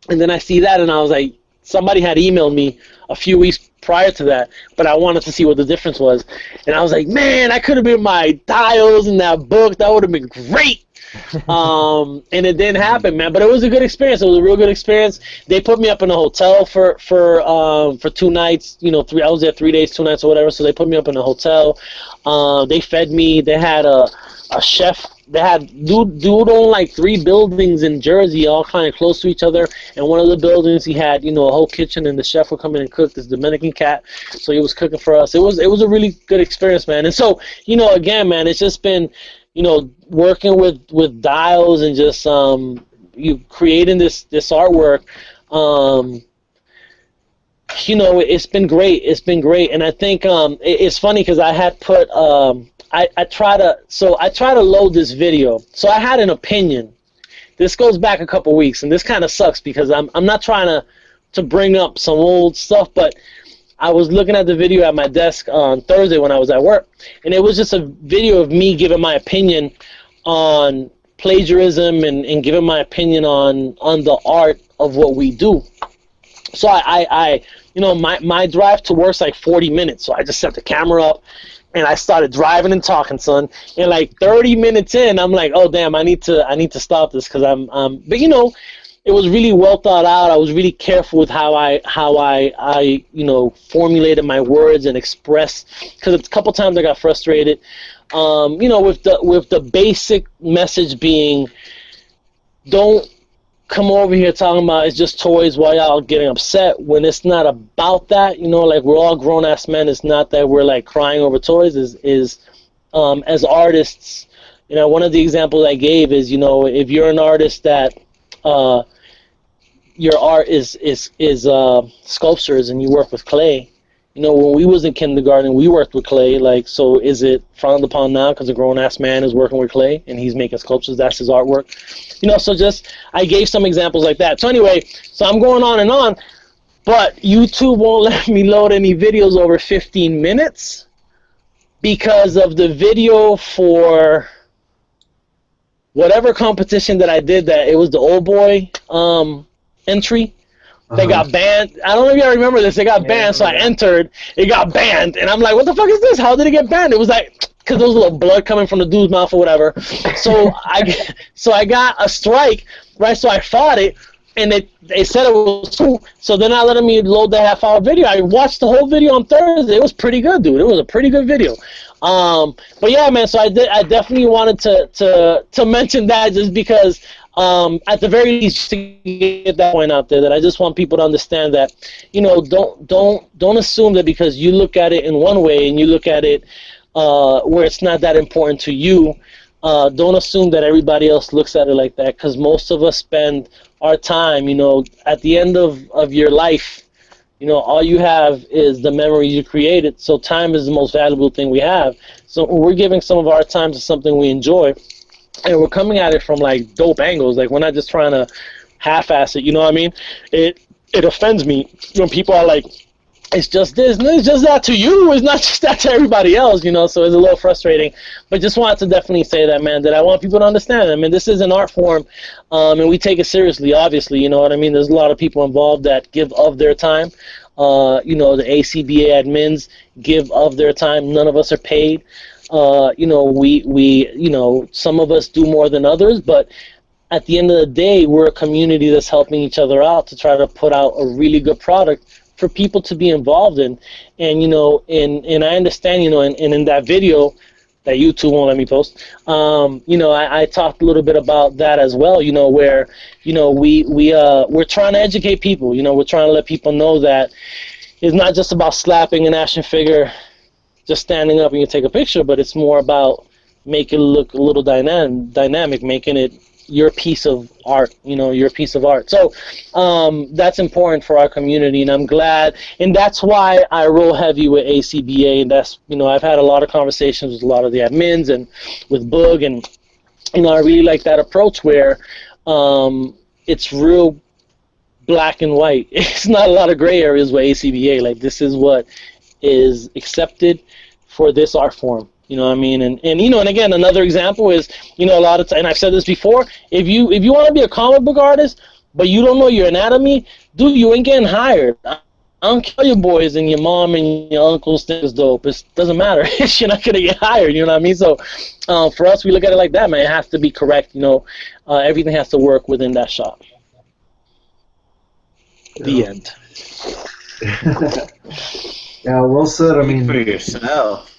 and then I see that, and I was like, somebody had emailed me a few weeks prior to that, but I wanted to see what the difference was. And I was like, man, that could have been my dials in that book. That would have been great. And it didn't happen, man. But it was a good experience. It was a real good experience. They put me up in a hotel for 2 nights. I was there 3 days, 2 nights, or whatever. So they put me up in a hotel. They fed me. They had a chef. They had dude owned like 3 buildings in Jersey, all kind of close to each other. And one of the buildings, he had a whole kitchen, and the chef would come in and cook. This Dominican cat, so he was cooking for us. It was a really good experience, man. And so again, man, it's just been working with dials and just you creating this artwork. It's been great. It's been great, and I think it's funny because I had put. I try to load this video. So I had an opinion. This goes back a couple weeks, and this kind of sucks because I'm not trying to bring up some old stuff, but I was looking at the video at my desk on Thursday when I was at work, and it was just a video of me giving my opinion on plagiarism and giving my opinion on the art of what we do. So my drive to work's like 40 minutes, so I just set the camera up. And I started driving and talking, son. And like 30 minutes in, I'm like, oh damn, I need to stop this because but it was really well thought out. I was really careful with how I formulated my words and expressed, because a couple times I got frustrated. With the basic message being, don't come over here talking about it's just toys while y'all getting upset, when it's not about that. Like, we're all grown-ass men. It's not that we're like crying over toys. As artists, one of the examples I gave is, if you're an artist that your art is sculptures and you work with clay. When we was in kindergarten, we worked with clay. Like, so is it frowned upon now because a grown-ass man is working with clay and he's making sculptures? That's his artwork. So just, I gave some examples like that. So anyway, so I'm going on and on, but YouTube won't let me load any videos over 15 minutes because of the video for whatever competition that I did, that it was the Old Boy entry. They got banned. I don't know if y'all remember this. They got banned, so I entered. It got banned, and I'm like, what the fuck is this? How did it get banned? It was like, because there was a little blood coming from the dude's mouth or whatever. So I got a strike, right? So I fought it, and they said it was true. So they're not letting me load the half-hour video. I watched the whole video on Thursday. It was pretty good, dude. It was a pretty good video. But yeah, man. So I definitely wanted to mention that just because. At the very least, to get that point out there, that I just want people to understand that, you know, don't assume that because you look at it in one way and you look at it where it's not that important to you, don't assume that everybody else looks at it like that, because most of us spend our time, you know, at the end of your life, you know, all you have is the memories you created, so time is the most valuable thing we have. So we're giving some of our time to something we enjoy, and we're coming at it from like dope angles. Like, we're not just trying to half-ass it. You know what I mean? It offends me when people are like, it's just this, and it's just that to you. It's not just that to everybody else. You know. So it's a little frustrating. But just wanted to definitely say that, man. That I want people to understand. I mean, this is an art form, and we take it seriously. Obviously, you know what I mean. There's a lot of people involved that give of their time. You know, the ACBA admins give of their time. None of us are paid. You know, we you know, some of us do more than others, but at the end of the day, we're a community that's helping each other out to try to put out a really good product for people to be involved in. And you know, and I understand, you know, and in that video that YouTube won't let me post, you know, I talked a little bit about that as well, you know, where, you know, we're trying to educate people. You know, we're trying to let people know that it's not just about slapping an action figure, just standing up and you take a picture, but it's more about making it look a little dynamic, making it your piece of art, you know, your piece of art. So that's important for our community, and I'm glad, and that's why I roll heavy with ACBA, and that's, you know, I've had a lot of conversations with a lot of the admins and with Boog, and, you know, I really like that approach where it's real black and white. It's not a lot of gray areas with ACBA. Like, this is what is accepted for this art form, you know what I mean? And you know, and again, another example is, you know, a lot of time, and I've said this before, if you want to be a comic book artist, but you don't know your anatomy, dude, you ain't getting hired. I don't care your boys and your mom and your uncles think it's dope. It doesn't matter. You're not gonna get hired, you know what I mean? So for us, we look at it like that, man. It has to be correct, you know. Everything has to work within that shop. The end. Yeah, well said. I mean, for yourself.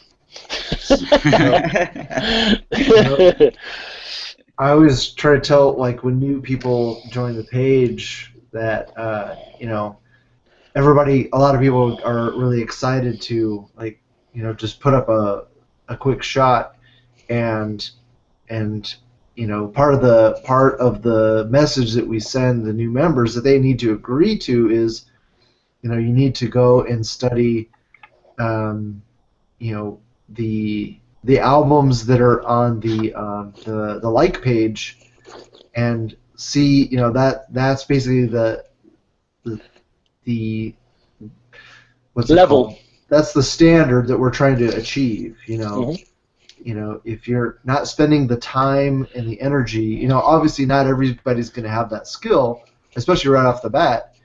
I always try to tell, like, when new people join the page that, you know, a lot of people are really excited to, like, you know, just put up a quick shot, and you know, part of the message that we send the new members that they need to agree to is, you know, you need to go and study, you know, the albums that are on the like page, and see, you know, that's basically the what's level. It called? That's the standard that we're trying to achieve. You know, Mm-hmm. You know, if you're not spending the time and the energy, you know, obviously not everybody's going to have that skill, especially right off the bat,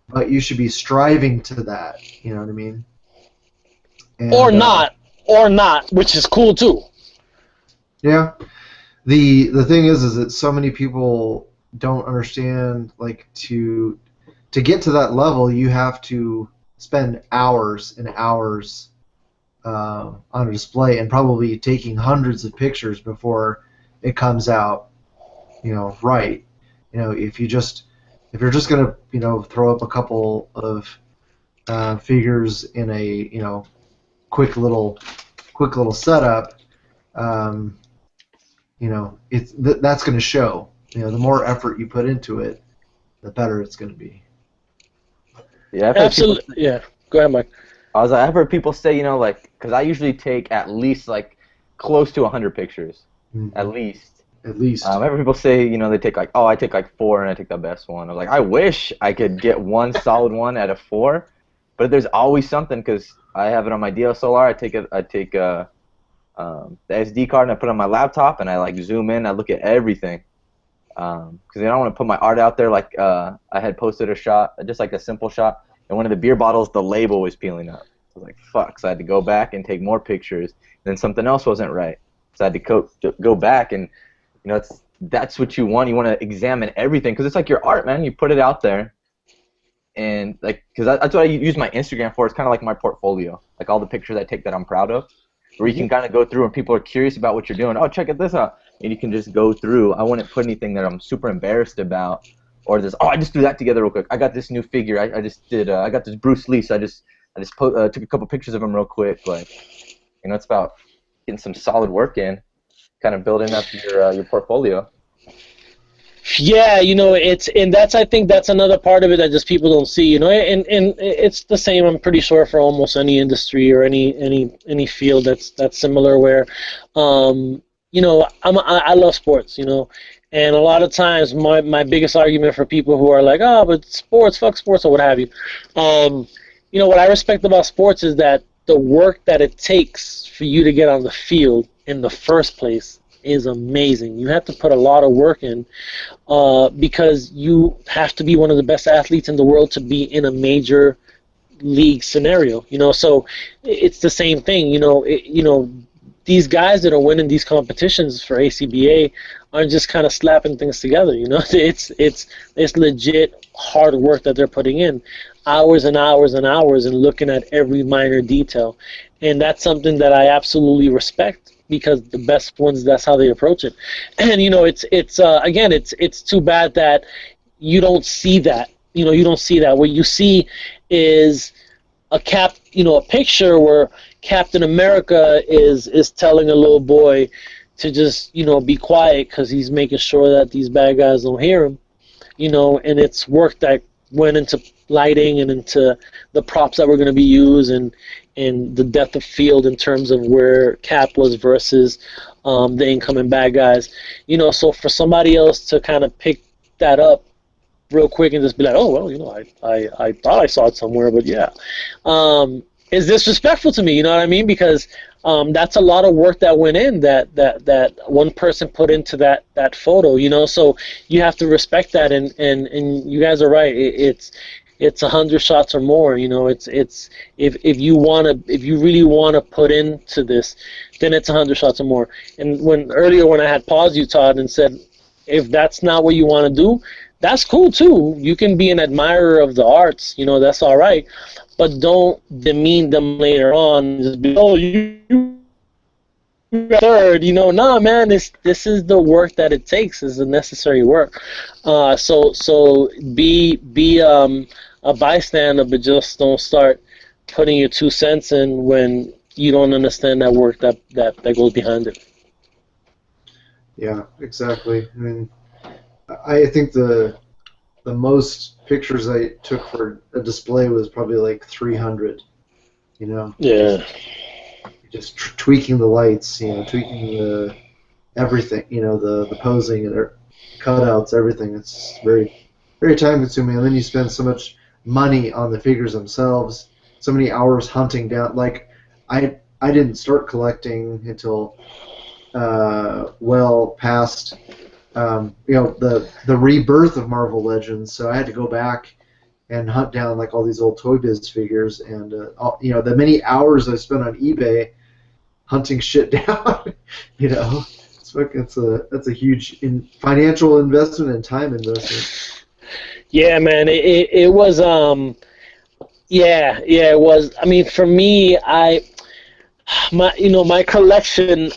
but you should be striving to that. You know what I mean? And, or not, which is cool too. Yeah. The thing is that so many people don't understand, like, to get to that level, you have to spend hours and hours on a display, and probably taking hundreds of pictures before it comes out, you know, right. You know, if you're just gonna, you know, throw up a couple of figures in a, you know, quick little setup, you know, that's going to show. You know, the more effort you put into it, the better it's going to be. Yeah, Absolutely. Yeah. Go ahead, Mike. I've heard people say, you know, like, because I usually take at least, like, close to 100 pictures, at least. At least. I've heard people say, you know, they take like, I take like 4 and I take the best one. I'm like, I wish I could get one solid one out of 4, but there's always something, because I have it on my DSLR. I take the SD card and I put it on my laptop, and I, like, zoom in. I look at everything, because I don't want to put my art out there. Like I had posted a shot, just like a simple shot, and one of the beer bottles, the label was peeling up. I was like, fuck. So I had to go back and take more pictures. Then something else wasn't right. So I had to go back, and that's what you want. You want to examine everything because it's like your art, man. You put it out there, and like because that's what I use my Instagram for. It's kind of like my portfolio, like all the pictures I take that I'm proud of, where you can kind of go through and people are curious about what you're doing. Oh, check this out, and you can just go through. I wouldn't put anything that I'm super embarrassed about, or this. Oh, I just threw that together real quick. I got this new figure. I just did. I got this Bruce Lee. So I just took a couple pictures of him real quick. Like, it's about getting some solid work in, kind of building up your portfolio. Yeah, I think that's another part of it that just people don't see, and it's the same, I'm pretty sure, for almost any industry or any field that's similar where, I love sports, and a lot of times my biggest argument for people who are like, oh, but sports, fuck sports, or what have you, what I respect about sports is that the work that it takes for you to get on the field in the first place is amazing. You have to put a lot of work in because you have to be one of the best athletes in the world to be in a major league scenario. So it's the same thing. These guys that are winning these competitions for ACBA aren't just kind of slapping things together. It's legit hard work that they're putting in, hours and hours and hours, and looking at every minor detail, and that's something that I absolutely respect. Because the best ones, that's how they approach it, and it's too bad that you don't see that. You don't see that. What you see is a picture where Captain America is telling a little boy to just be quiet because he's making sure that these bad guys don't hear him. And it's work that went into lighting and into the props that were going to be used and the depth of field in terms of where Cap was versus the incoming bad guys. So for somebody else to kind of pick that up real quick and just be like, oh, well, I thought I saw it somewhere, but yeah, is disrespectful to me, you know what I mean? Because that's a lot of work that went in that one person put into that photo, so you have to respect that, and you guys are right. It's 100 shots or more. It's if you really want to put into this, then it's 100 shots or more. And when I had paused you, Todd, and said, if that's not what you want to do, that's cool too. You can be an admirer of the arts, that's all right, but don't demean them later on. Just be, oh, you got third, nah, man, this is the work that it takes. Is the necessary work. So be a bystander, but just don't start putting your 2 cents in when you don't understand that work that goes behind it. Yeah, exactly. I mean, I think the most pictures I took for a display was probably like 300. Yeah. Just tweaking the lights, tweaking the everything, the posing and cutouts, everything. It's very, very time consuming, and then you spend so much money on the figures themselves, so many hours hunting down. Like I didn't start collecting until well past the rebirth of Marvel Legends, so I had to go back and hunt down like all these old Toy Biz figures, and the many hours I spent on eBay hunting shit down. That's a huge financial investment and time investment. Yeah, man, it was it was. I mean, for me, my collection,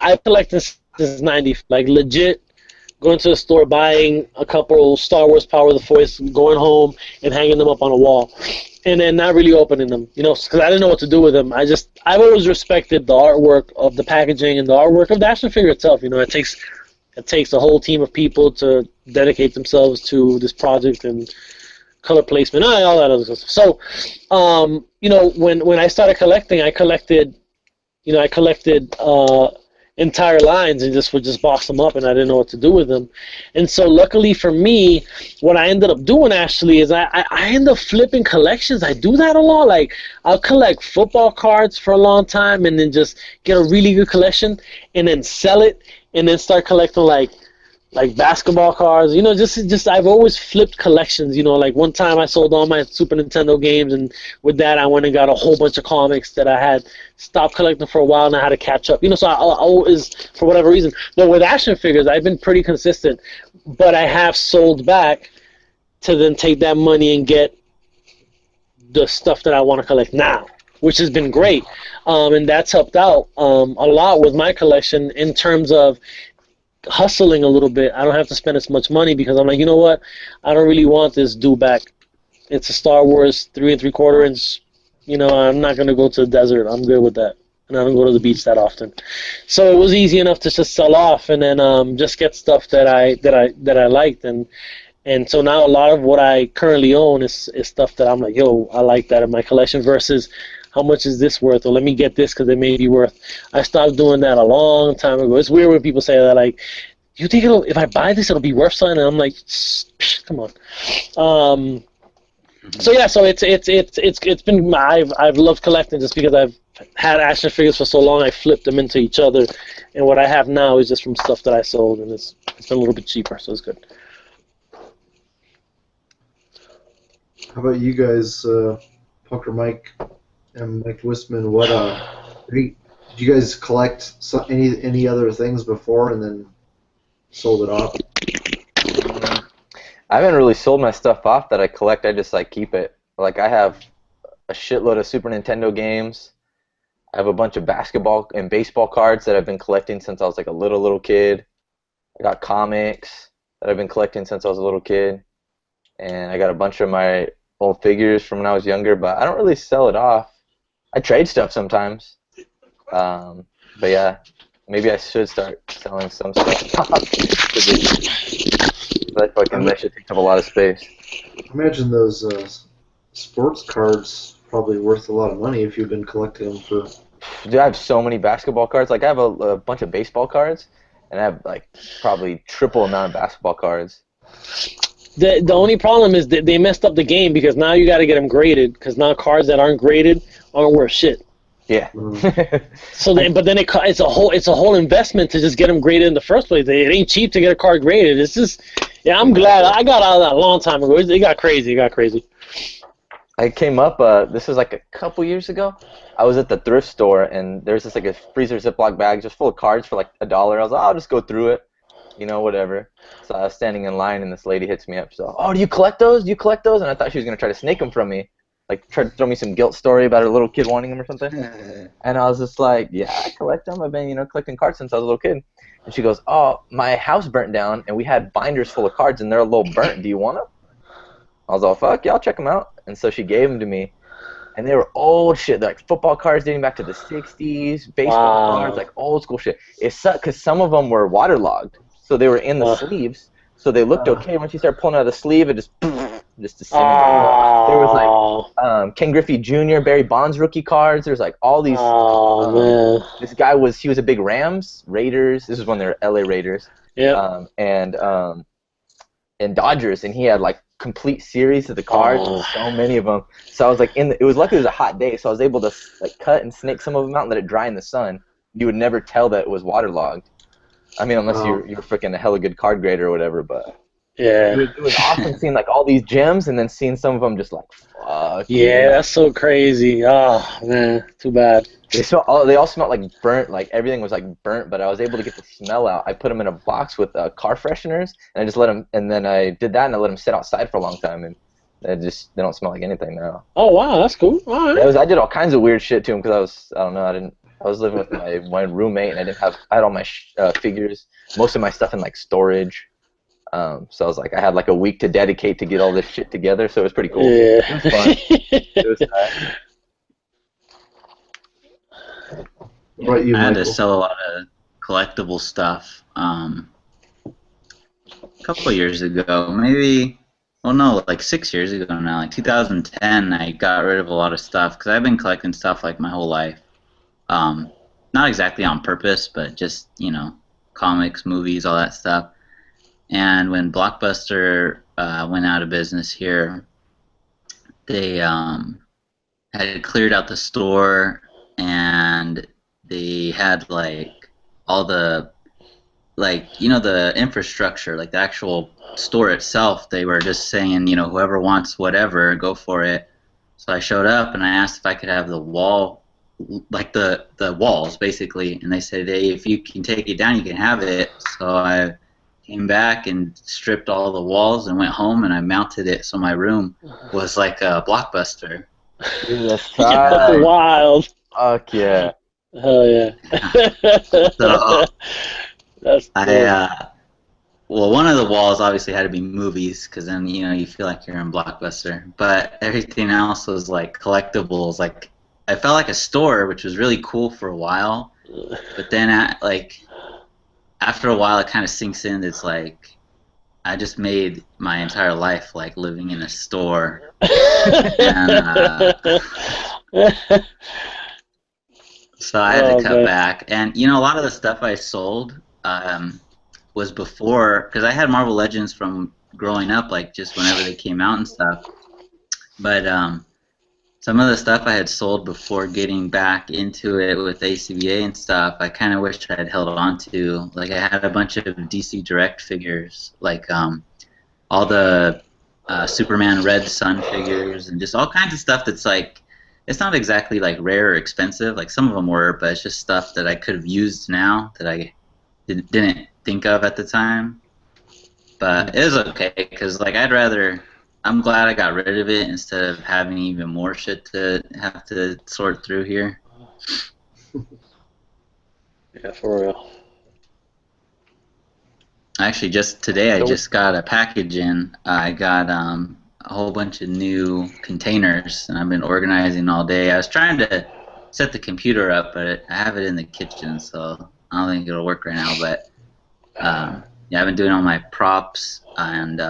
I've collected since '90, like legit. Going to the store, buying a couple Star Wars Power of the Force, going home and hanging them up on a wall, and then not really opening them, because I didn't know what to do with them. I've always respected the artwork of the packaging and the artwork of the action figure itself. It takes a whole team of people to dedicate themselves to this project and color placement, all that other stuff. So, when I started collecting, I collected entire lines and would just box them up, and I didn't know what to do with them. And so luckily for me, what I ended up doing actually is I end up flipping collections. I do that a lot. Like, I'll collect football cards for a long time and then just get a really good collection and then sell it and then start collecting like like basketball cards, just I've always flipped collections, like one time I sold all my Super Nintendo games, and with that I went and got a whole bunch of comics that I had stopped collecting for a while and I had to catch up, so I always, for whatever reason. But with action figures, I've been pretty consistent, but I have sold back to then take that money and get the stuff that I want to collect now, which has been great, and that's helped out a lot with my collection in terms of hustling a little bit. I don't have to spend as much money because I'm like, you know what? I don't really want this back. It's a Star Wars 3 3/4 inch. I'm not gonna go to the desert. I'm good with that, and I don't go to the beach that often. So it was easy enough to just sell off and then just get stuff that I liked, and so now a lot of what I currently own is stuff that I'm like, yo, I like that in my collection versus how much is this worth? Or let me get this because it may be worth. I stopped doing that a long time ago. It's weird when people say that, like, you think if I buy this, it'll be worth something? And I'm like, come on. So yeah, so it's been I've loved collecting just because I've had action figures for so long. I flipped them into each other, and what I have now is just from stuff that I sold, and it's been a little bit cheaper, so it's good. How about you guys, Punker Mike and Mike Wisman? What did you guys collect any other things before and then sold it off? I haven't really sold my stuff off that I collect. I just keep it. Like, I have a shitload of Super Nintendo games. I have a bunch of basketball and baseball cards that I've been collecting since I was like a little kid. I got comics that I've been collecting since I was a little kid, and I got a bunch of my old figures from when I was younger. But I don't really sell it off. I trade stuff sometimes. But yeah, maybe I should start selling some stuff off. That shit takes up a lot of space. I imagine those sports cards probably worth a lot of money if you've been collecting them for. Dude, I have so many basketball cards. Like, I have a bunch of baseball cards, and I have like probably triple amount of basketball cards. The only problem is that they messed up the game because now you got to get them graded because now cards that aren't graded aren't worth shit. Yeah. So then, but then it's a whole investment to just get them graded in the first place. It ain't cheap to get a card graded. It's just, yeah, I'm glad I got out of that a long time ago. It got crazy. I came up. This was like a couple years ago. I was at the thrift store and there's this like a freezer Ziploc bag just full of cards for like $1. I was like, I'll just go through it, whatever. So I was standing in line and this lady hits me up. So, oh, do you collect those? And I thought she was gonna try to snake them from me. Like, tried to throw me some guilt story about her little kid wanting them or something. And I was just like, yeah, I collect them. I've been, collecting cards since I was a little kid. And she goes, oh, my house burnt down, and we had binders full of cards, and they're a little burnt. Do you want them? I was all, fuck, yeah, I'll check them out. And so she gave them to me. And they were old shit, like football cards dating back to the 60s, baseball cards, like old school shit. It sucked because some of them were waterlogged. So they were in the sleeves. So they looked okay. Once you start pulling out of the sleeve, it just disintegrated. There was like Ken Griffey Jr., Barry Bonds rookie cards. There's like all these. Man. This guy was a big Rams, Raiders. This is when they were LA Raiders. Yeah. And Dodgers, and he had like complete series of the cards. So many of them. So I was like it was lucky it was a hot day, so I was able to like cut and snake some of them out and let it dry in the sun. You would never tell that it was waterlogged. I mean, unless you're freaking a hella good card grader or whatever, but yeah, it was awesome seeing like all these gems and then seeing some of them just like fuck. Yeah, that's so crazy. Oh man, too bad. They all smelled like burnt, like everything was like burnt, but I was able to get the smell out. I put them in a box with car fresheners, and I just let them, and then I did that, and I let them sit outside for a long time, and they don't smell like anything now. Oh wow, that's cool. All right. I did all kinds of weird shit to them because I was living with my roommate, and I had all my figures, most of my stuff in like storage. So I was like, I had like a week to dedicate to get all this shit together, so it was pretty cool. Yeah. It was fun. It was What about you, I had Michael? to sell a lot of collectible stuff a couple of years ago, like 6 years ago now, like 2010. I got rid of a lot of stuff because I've been collecting stuff like my whole life. Not exactly on purpose, but just, comics, movies, all that stuff. And when Blockbuster went out of business here, they had cleared out the store, and they had like all the like, you know, the infrastructure, like the actual store itself, they were just saying, you know, whoever wants whatever, go for it. So I showed up and I asked if I could have the wall, like the walls basically, and they said, hey, if you can take it down, you can have it. So I came back and stripped all the walls and went home, and I mounted it so my room was like a Blockbuster. Dude, that's That's tight. wild. Fuck yeah. Hell yeah. So That's cool. well, one of the walls obviously had to be movies, because then, you know, you feel like you're in Blockbuster. But everything else was like collectibles. Like, I felt like a store, which was really cool for a while. But then, after a while, it kind of sinks in. It's like I just made my entire life like living in a store. And, so I had to cut back. And, you know, a lot of the stuff I sold was before, because I had Marvel Legends from growing up, like just whenever they came out and stuff. But some of the stuff I had sold before getting back into it with ACBA and stuff, I kind of wished I had held on to. Like, I had a bunch of DC Direct figures, like all the Superman Red Sun figures, and just all kinds of stuff that's like, it's not exactly like rare or expensive, like some of them were, but it's just stuff that I could have used now that I didn't think of at the time. But it was okay, because like I'm glad I got rid of it instead of having even more shit to have to sort through here. Yeah, for real. Actually, just today I just got a package in. I got a whole bunch of new containers, and I've been organizing all day. I was trying to set the computer up, but I have it in the kitchen, so I don't think it'll work right now. But yeah, I've been doing all my props and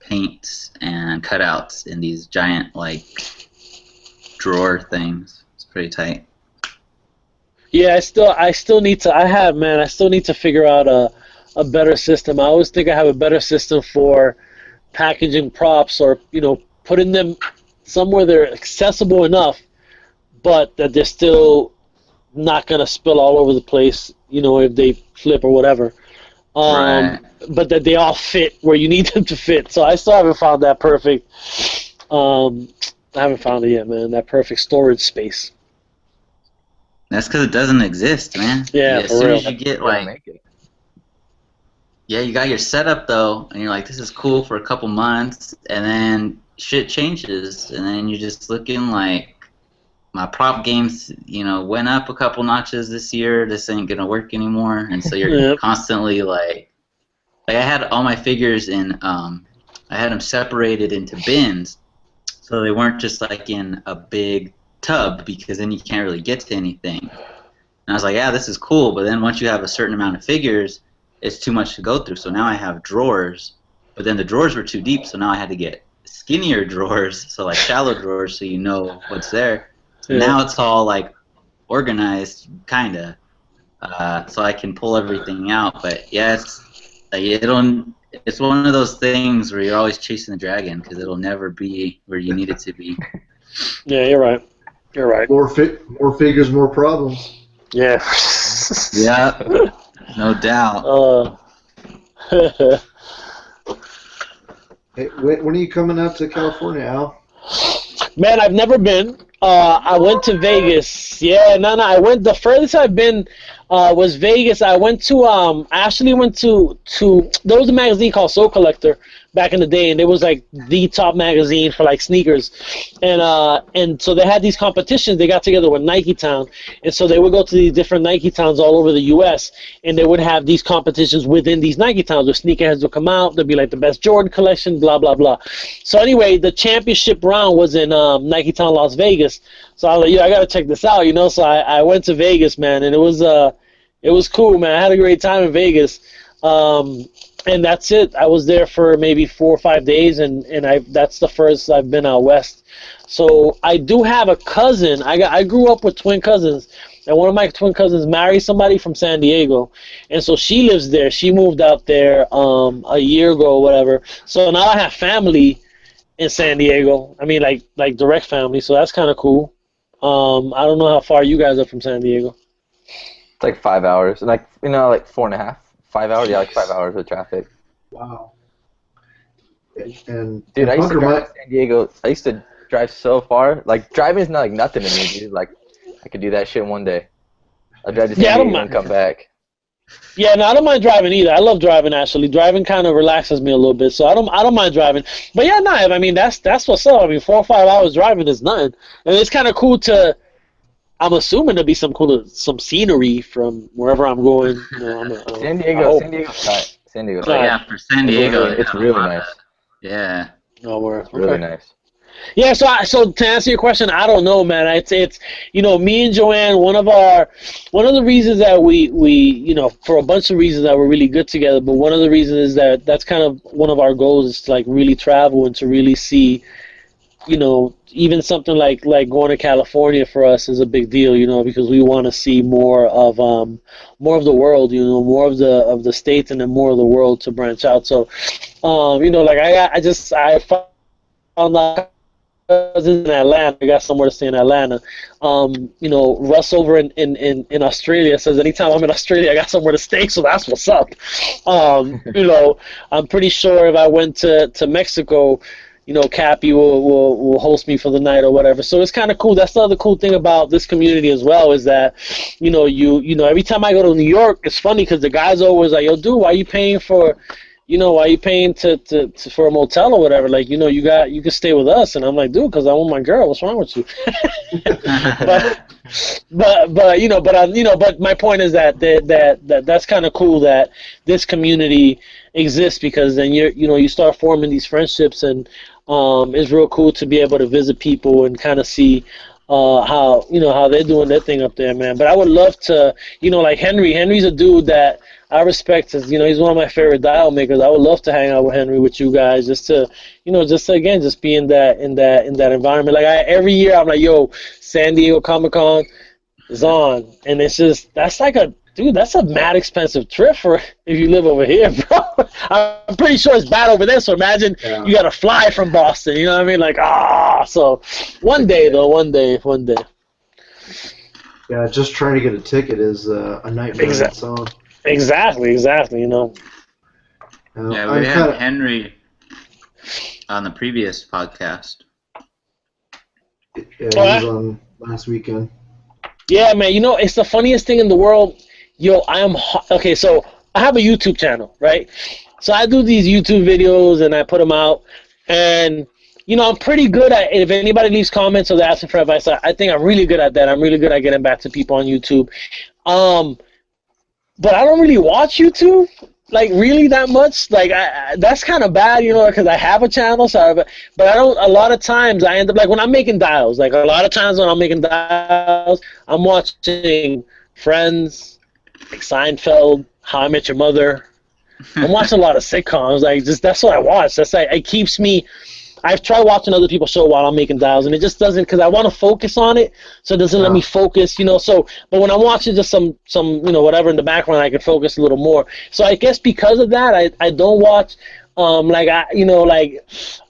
paints and cutouts in these giant like drawer things. It's pretty tight. Yeah, I still need to. I still need to figure out a better system. I always think I have a better system for packaging props, or, you know, putting them somewhere they're accessible enough, but that they're still not gonna spill all over the place, you know, if they flip or whatever. Right. But that they all fit where you need them to fit. So I still haven't found that perfect. I haven't found it yet, man. That perfect storage space. That's because it doesn't exist, man. Yeah, as for soon real. as you get like, yeah, you got your setup though, and you're like, this is cool for a couple months, and then shit changes, and then you're just looking like, my prop games, you know, went up a couple notches this year. This ain't gonna work anymore, and so you're Yep. constantly like I had all my figures in, I had them separated into bins, so they weren't just like in a big tub, because then you can't really get to anything. And I was like, yeah, this is cool, but then once you have a certain amount of figures, it's too much to go through. So now I have drawers, but then the drawers were too deep, so now I had to get skinnier drawers, so like shallow drawers, so you know what's there. Yeah. Now it's all like organized, kinda, so I can pull everything out. But yeah, it's one of those things where you're always chasing the dragon, because it'll never be where you need it to be. Yeah, you're right. You're right. More figures, more problems. Yeah. Yeah, no doubt. Hey, when are you coming out to California, Al? Man, I've never been. I went to Vegas. Yeah, no. I went. The furthest I've been was Vegas. I went to. I actually went to. There was a magazine called Soul Collector back in the day, and it was like the top magazine for like sneakers, and so they had these competitions. They got together with Nike Town, and so they would go to these different Nike Towns all over the U.S., and they would have these competitions within these Nike Towns where sneakerheads would come out. There'd be like the best Jordan collection, blah blah blah. So anyway, the championship round was in Nike Town, Las Vegas. So I was like, yeah, I gotta check this out, you know. So I went to Vegas, man, and it was cool, man. I had a great time in Vegas. And that's it. I was there for maybe 4 or 5 days, and that's the first I've been out west. So I do have a cousin. I grew up with twin cousins, and one of my twin cousins married somebody from San Diego, and so she lives there. She moved out there a year ago or whatever. So now I have family in San Diego. I mean, like direct family. So that's kind of cool. I don't know how far you guys are from San Diego. It's like 5 hours, and like 4.5, 5 hours? Yeah, like 5 hours with traffic. Wow. And Dude, I used to Punker drive to San Diego. I used to drive so far. Like, driving is not like nothing to me, dude. Like, I could do that shit one day. I'll drive to San Diego and come back. Yeah, no, I don't mind driving either. I love driving actually. Driving kind of relaxes me a little bit, so I don't mind driving. But yeah, no, I mean that's what's up. I mean 4 or 5 hours driving is nothing, and it's kind of cool to. I'm assuming there'll be some scenery from wherever I'm going. You know, San Diego's nice. San Diego's nice. Yeah, for San Diego, it's really nice. Yeah. Oh, it's really nice. Yeah, so to answer your question, I don't know, man. It's you know, me and Joanne, one of the reasons that we you know, for a bunch of reasons that we're really good together, but one of the reasons is that that's kind of one of our goals is to like really travel and to really see, you know, even something like going to California for us is a big deal, you know, because we want to see more of the world, you know, more of the states and then more of the world to branch out. So, you know, like I found out I was in Atlanta. I got somewhere to stay in Atlanta. You know, Russ over in Australia says anytime I'm in Australia, I got somewhere to stay, so that's what's up. You know, I'm pretty sure if I went to Mexico, you know, Cappy will host me for the night or whatever. So it's kind of cool. That's the other cool thing about this community as well is that, you know, you know, every time I go to New York, it's funny because the guys are always like, yo, dude, why are you paying for, you know, why are you paying for a motel or whatever? Like, you know, you can stay with us. And I'm like, dude, because I want my girl. What's wrong with you? but you know, but my point is that's kind of cool that this community exists because then you start forming these friendships and it's real cool to be able to visit people and kind of see how they're doing their thing up there, man. But I would love to, you know, like Henry's a dude that I respect. As you know, he's one of my favorite dial makers. I would love to hang out with Henry with you guys, just to be in that environment. Like every year I'm like, yo, San Diego Comic-Con is on, and it's just that's a mad expensive trip for if you live over here, bro. I'm pretty sure it's bad over there, so imagine you got to fly from Boston, you know what I mean? Like, so one day. Yeah, just trying to get a ticket is a nightmare on its own. Exactly, you know. Yeah, we had Henry on the previous podcast. Yeah, he was on last weekend. Yeah, man, you know, it's the funniest thing in the world. Yo, okay, so I have a YouTube channel, right? So I do these YouTube videos and I put them out, and you know, I'm pretty good at if anybody leaves comments or they're asking for advice, I think I'm really good at that. I'm really good at getting back to people on YouTube. But I don't really watch YouTube, like, really that much. Like, that's kind of bad, you know, because I have a channel, but I don't, a lot of times I end up, like, when I'm making dials, like, a lot of times when I'm making dials, I'm watching Friends, like Seinfeld, How I Met Your Mother. I'm watching a lot of sitcoms, like, just, that's what I watch. That's like, it keeps me, I've tried watching other people's show while I'm making dials, and it just doesn't, because I want to focus on it, so it doesn't let me focus, you know. So, but when I'm watching just some you know, whatever in the background, I can focus a little more. So I guess because of that, I don't watch, like,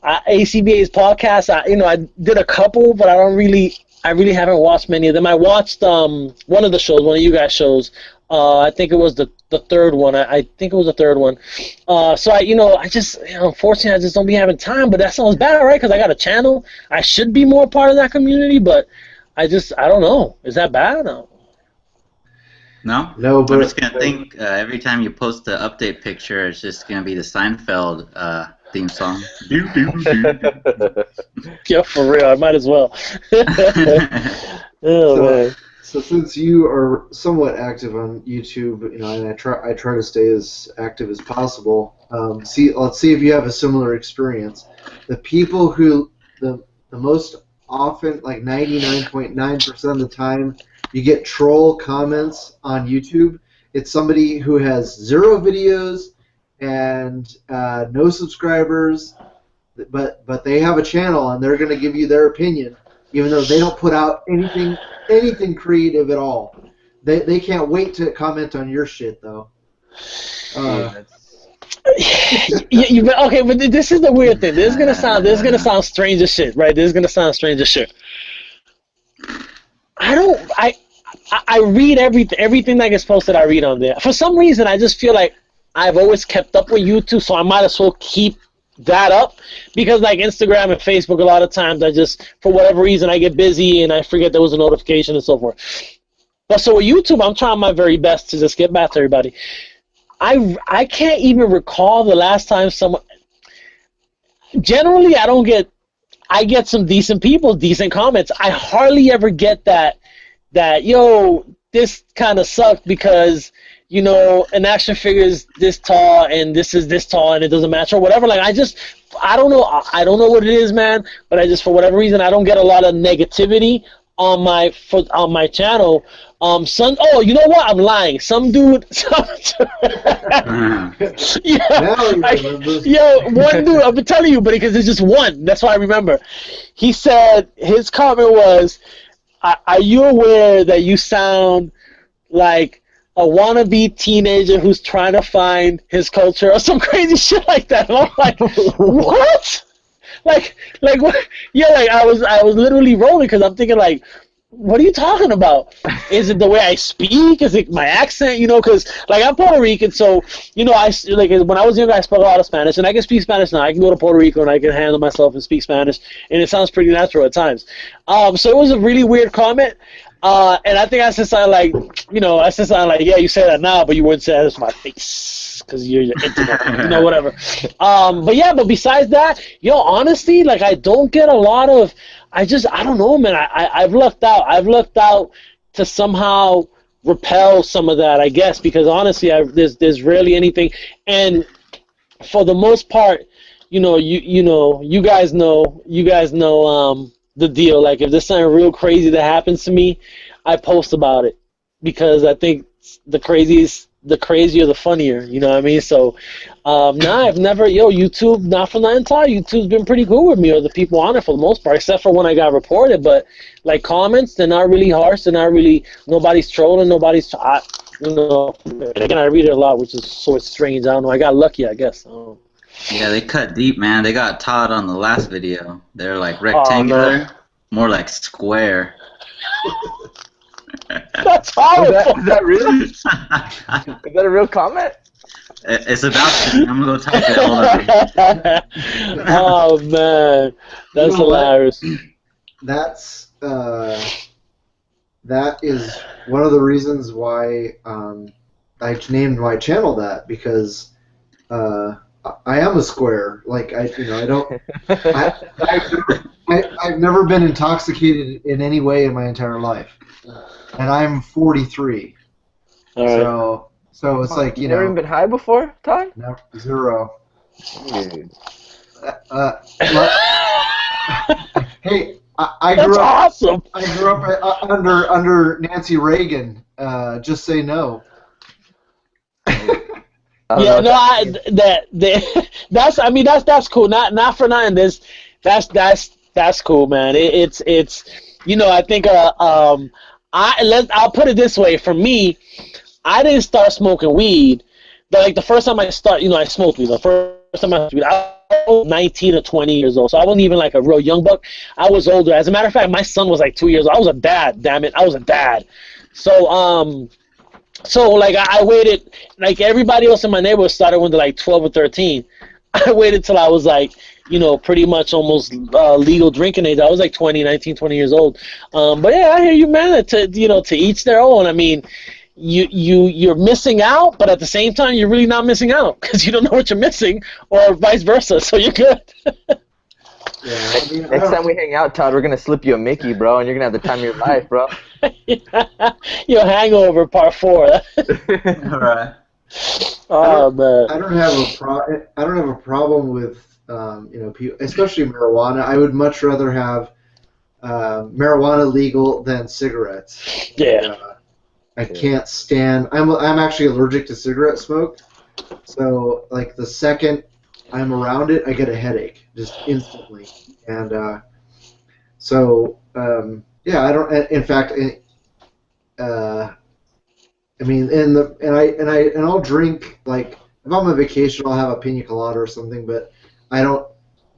ACBA's podcast. I did a couple, but I really haven't watched many of them. I watched one of the shows, one of you guys' shows. I think it was the third one. I think it was the third one. So unfortunately, I just don't be having time. But that sounds bad, right? Because I got a channel. I should be more part of that community, but I don't know. Is that bad? No, but I'm just gonna think every time you post the update picture, it's just gonna be the Seinfeld theme song. Yeah, for real. I might as well. Man. So since you are somewhat active on YouTube, you know, and I try to stay as active as possible. Let's see if you have a similar experience. The people who the most often, like 99.9% of the time, you get troll comments on YouTube. It's somebody who has 0 videos and no subscribers, but they have a channel and they're going to give you their opinion, even though they don't put out anything creative at all. They can't wait to comment on your shit though. Okay, but this is the weird thing. This is gonna sound strange as shit, right? This is gonna sound strange as shit. I read everything that gets posted. I read on there. For some reason, I just feel like I've always kept up with YouTube, so I might as well keep that up, because like Instagram and Facebook, a lot of times I just, for whatever reason, I get busy and I forget there was a notification and so forth. But so with YouTube, I'm trying my very best to just get back to everybody. I can't even recall the last time someone. Generally, I get some decent people, decent comments. I hardly ever get that yo, this kind of sucked because, you know, an action figure is this tall and this is this tall and it doesn't match or whatever. Like, I don't know what it is, man. But I just, for whatever reason, I don't get a lot of negativity on my channel. Oh, you know what? I'm lying. Some dude. One dude. I've been telling you, but because there's just one. That's why I remember. He said his comment was, "Are you aware that you sound like a wannabe teenager who's trying to find his culture," or some crazy shit like that? And I'm like, what? Like what? Yeah, like I was literally rolling because I'm thinking like, what are you talking about? Is it the way I speak? Is it my accent? You know, because like I'm Puerto Rican, so you know, when I was younger, I spoke a lot of Spanish, and I can speak Spanish now. I can go to Puerto Rico and I can handle myself and speak Spanish, and it sounds pretty natural at times. So it was a really weird comment. And I think I said something like, yeah, you say that now, but you wouldn't say that to my face because you're internet, you know, whatever. But besides that, honestly, like I don't get a lot of. I don't know, man. I've lucked out. I've lucked out to somehow repel some of that, I guess, because honestly, there's rarely anything, and for the most part, you guys know the deal. Like if there's something real crazy that happens to me, I post about it because I think the crazier the funnier, you know what I mean? So I've never YouTube, not for nothing, YouTube's been pretty cool with me, or the people on it for the most part, except for when I got reported. But like comments, they're not really harsh, they're not really, nobody's trolling, again, I read it a lot, which is sort of strange. I don't know, I got lucky, I guess. Yeah, they cut deep, man. They got Todd on the last video. They're like rectangular, more like square. That's horrible. Is that really? Is that a real comment? It's about to. I'm gonna go type it all over. Oh man, that's hilarious. That is one of the reasons why I named my channel that, because I am a square. Like I've never been intoxicated in any way in my entire life, and I'm 43. All right. So it's like you never even been high before, Todd? No, zero. Dude. Hey, I grew up. Awesome. I grew up under Nancy Reagan. Just say no. That's cool. Not for nothing. That's cool, man. It's I think I'll put it this way. For me, I didn't start smoking weed, but like the first time I smoked weed. The first time I smoked weed, I was 19 or 20 years old, so I wasn't even like a real young buck. I was older. As a matter of fact, my son was like 2 years old. I was a dad. Damn it, I was a dad. So like I waited, like everybody else in my neighborhood started when they're like 12 or 13. I waited till I was like, pretty much almost legal drinking age. I was like 20 years old. But yeah, I hear you, man. To each their own. I mean, you're missing out, but at the same time, you're really not missing out because you don't know what you're missing, or vice versa. So you're good. Yeah, next time we hang out, Todd, we're gonna slip you a Mickey, bro, and you're gonna have the time of your life, bro. Your hangover part 4. All right. Oh man. I don't have a problem with people, especially marijuana. I would much rather have marijuana legal than cigarettes. Yeah. I can't stand. I'm actually allergic to cigarette smoke, so like the second I'm around it, I get a headache just instantly. And I don't. In fact, I'll drink, like if I'm on vacation, I'll have a pina colada or something, but I don't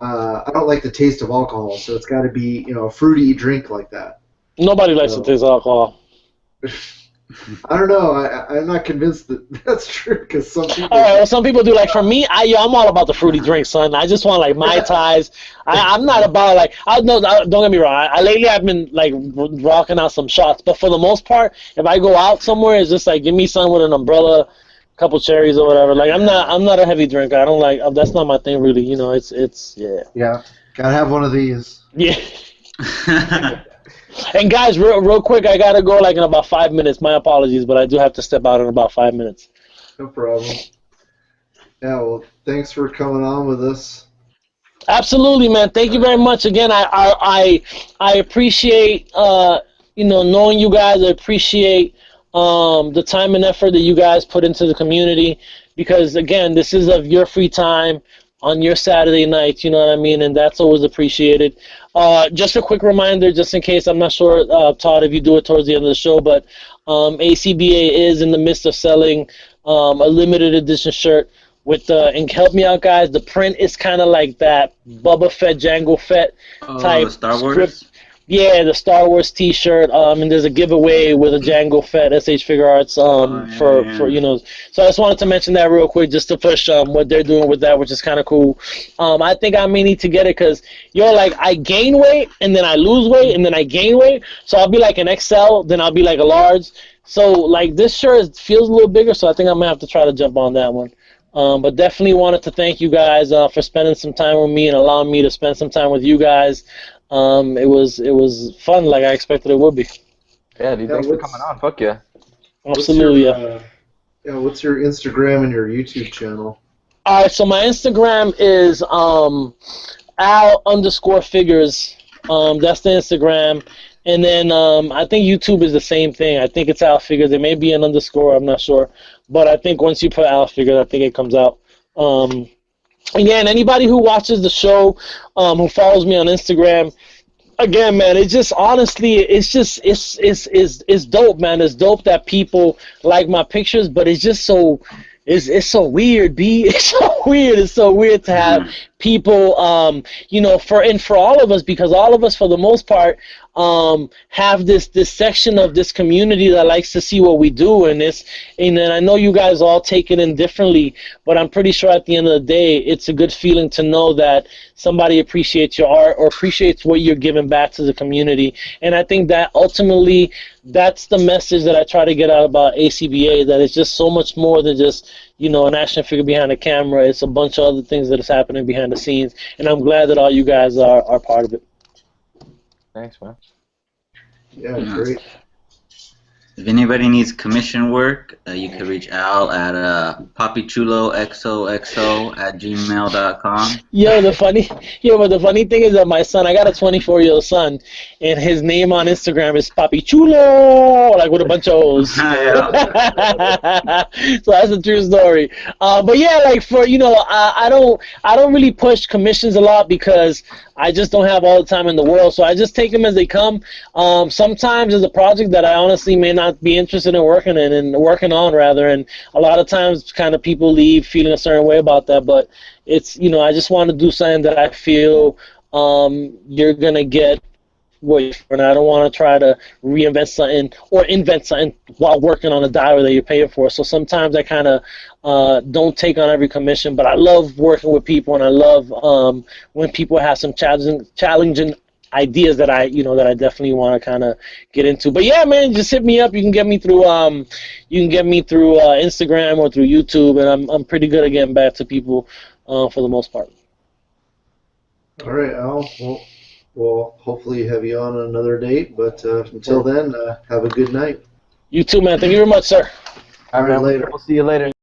like the taste of alcohol, so it's got to be a fruity drink like that. Nobody likes the taste of alcohol. I don't know. I'm not convinced that that's true because some people. All right, well, some people do. Like for me, I'm all about the fruity drink, son. I just want like Mai Tais. I'm not about like don't get me wrong. Lately I've been like rocking out some shots, but for the most part, if I go out somewhere, it's just like give me something with an umbrella, couple cherries or whatever. Like I'm not a heavy drinker. I don't like that's not my thing really. You know, it's yeah. Yeah, gotta have one of these. Yeah. And guys, real quick, I gotta go like in about 5 minutes. My apologies, but I do have to step out in about 5 minutes. No problem. Yeah, well, thanks for coming on with us. Absolutely, man. Thank you very much. Again, I appreciate knowing you guys. I appreciate the time and effort that you guys put into the community because again, this is of your free time on your Saturday night, you know what I mean, and that's always appreciated. Just a quick reminder, just in case, I'm not sure, Todd, if you do it towards the end of the show, but ACBA is in the midst of selling a limited edition shirt with and help me out, guys. The print is kind of like that Boba Fett, Jango Fett type Star Wars? script. Yeah, the Star Wars T-shirt, and there's a giveaway with a Jango Fett SH Figure Arts for you know. So I just wanted to mention that real quick, just to push what they're doing with that, which is kind of cool. I think I may need to get it because like I gain weight and then I lose weight and then I gain weight, so I'll be like an XL, then I'll be like a large. So like this shirt feels a little bigger, so I think I'm gonna have to try to jump on that one. But definitely wanted to thank you guys for spending some time with me and allowing me to spend some time with you guys. It was fun, like I expected it would be. Yeah, dude, thanks for coming on. Fuck yeah. Absolutely. What's your Instagram and your YouTube channel? All right, so my Instagram is Al_figures. That's the Instagram. And then I think YouTube is the same thing. I think it's Al Figures. There may be an underscore, I'm not sure. But I think once you put Al Figures, I think it comes out. Again, anybody who watches the show, who follows me on Instagram, again, man, it's just honestly, it's dope, man. It's dope that people like my pictures, but it's just so, it's so weird, B. It's so weird. It's so weird to have people, for all of us, because all of us, for the most part, have this section of this community that likes to see what we do, and I know you guys all take it in differently, but I'm pretty sure at the end of the day, it's a good feeling to know that somebody appreciates your art or appreciates what you're giving back to the community. And I think that ultimately, that's the message that I try to get out about ACBA, that it's just so much more than just, an action figure behind the camera. It's a bunch of other things that is happening behind the scenes, and I'm glad that all you guys are part of it. Thanks, man. Yeah, great. If anybody needs commission work, you can reach Al at poppychuloxoxo@gmail.com. But the funny thing is that my son, I got a 24-year-old son, and his name on Instagram is Papi Chulo, like with a bunch of O's. So that's a true story. But yeah, like for I don't really push commissions a lot because I just don't have all the time in the world, so I just take them as they come. Sometimes there's a project that I honestly may not be interested in working on, and a lot of times kind of people leave feeling a certain way about that, but it's, I just want to do something that I feel you're going to get what, and I don't want to try to reinvent something or invent something while working on a diver that you're paying for. So sometimes I kind of don't take on every commission, but I love working with people, and I love when people have some challenging ideas that I definitely want to kind of get into. But yeah, man, just hit me up. You can get me through Instagram or through YouTube, and I'm pretty good at getting back to people for the most part. All right, Al. We'll hopefully have you on another date, but until then, have a good night. You too, man. Thank you very much, sir. All right, Later. We'll see you later.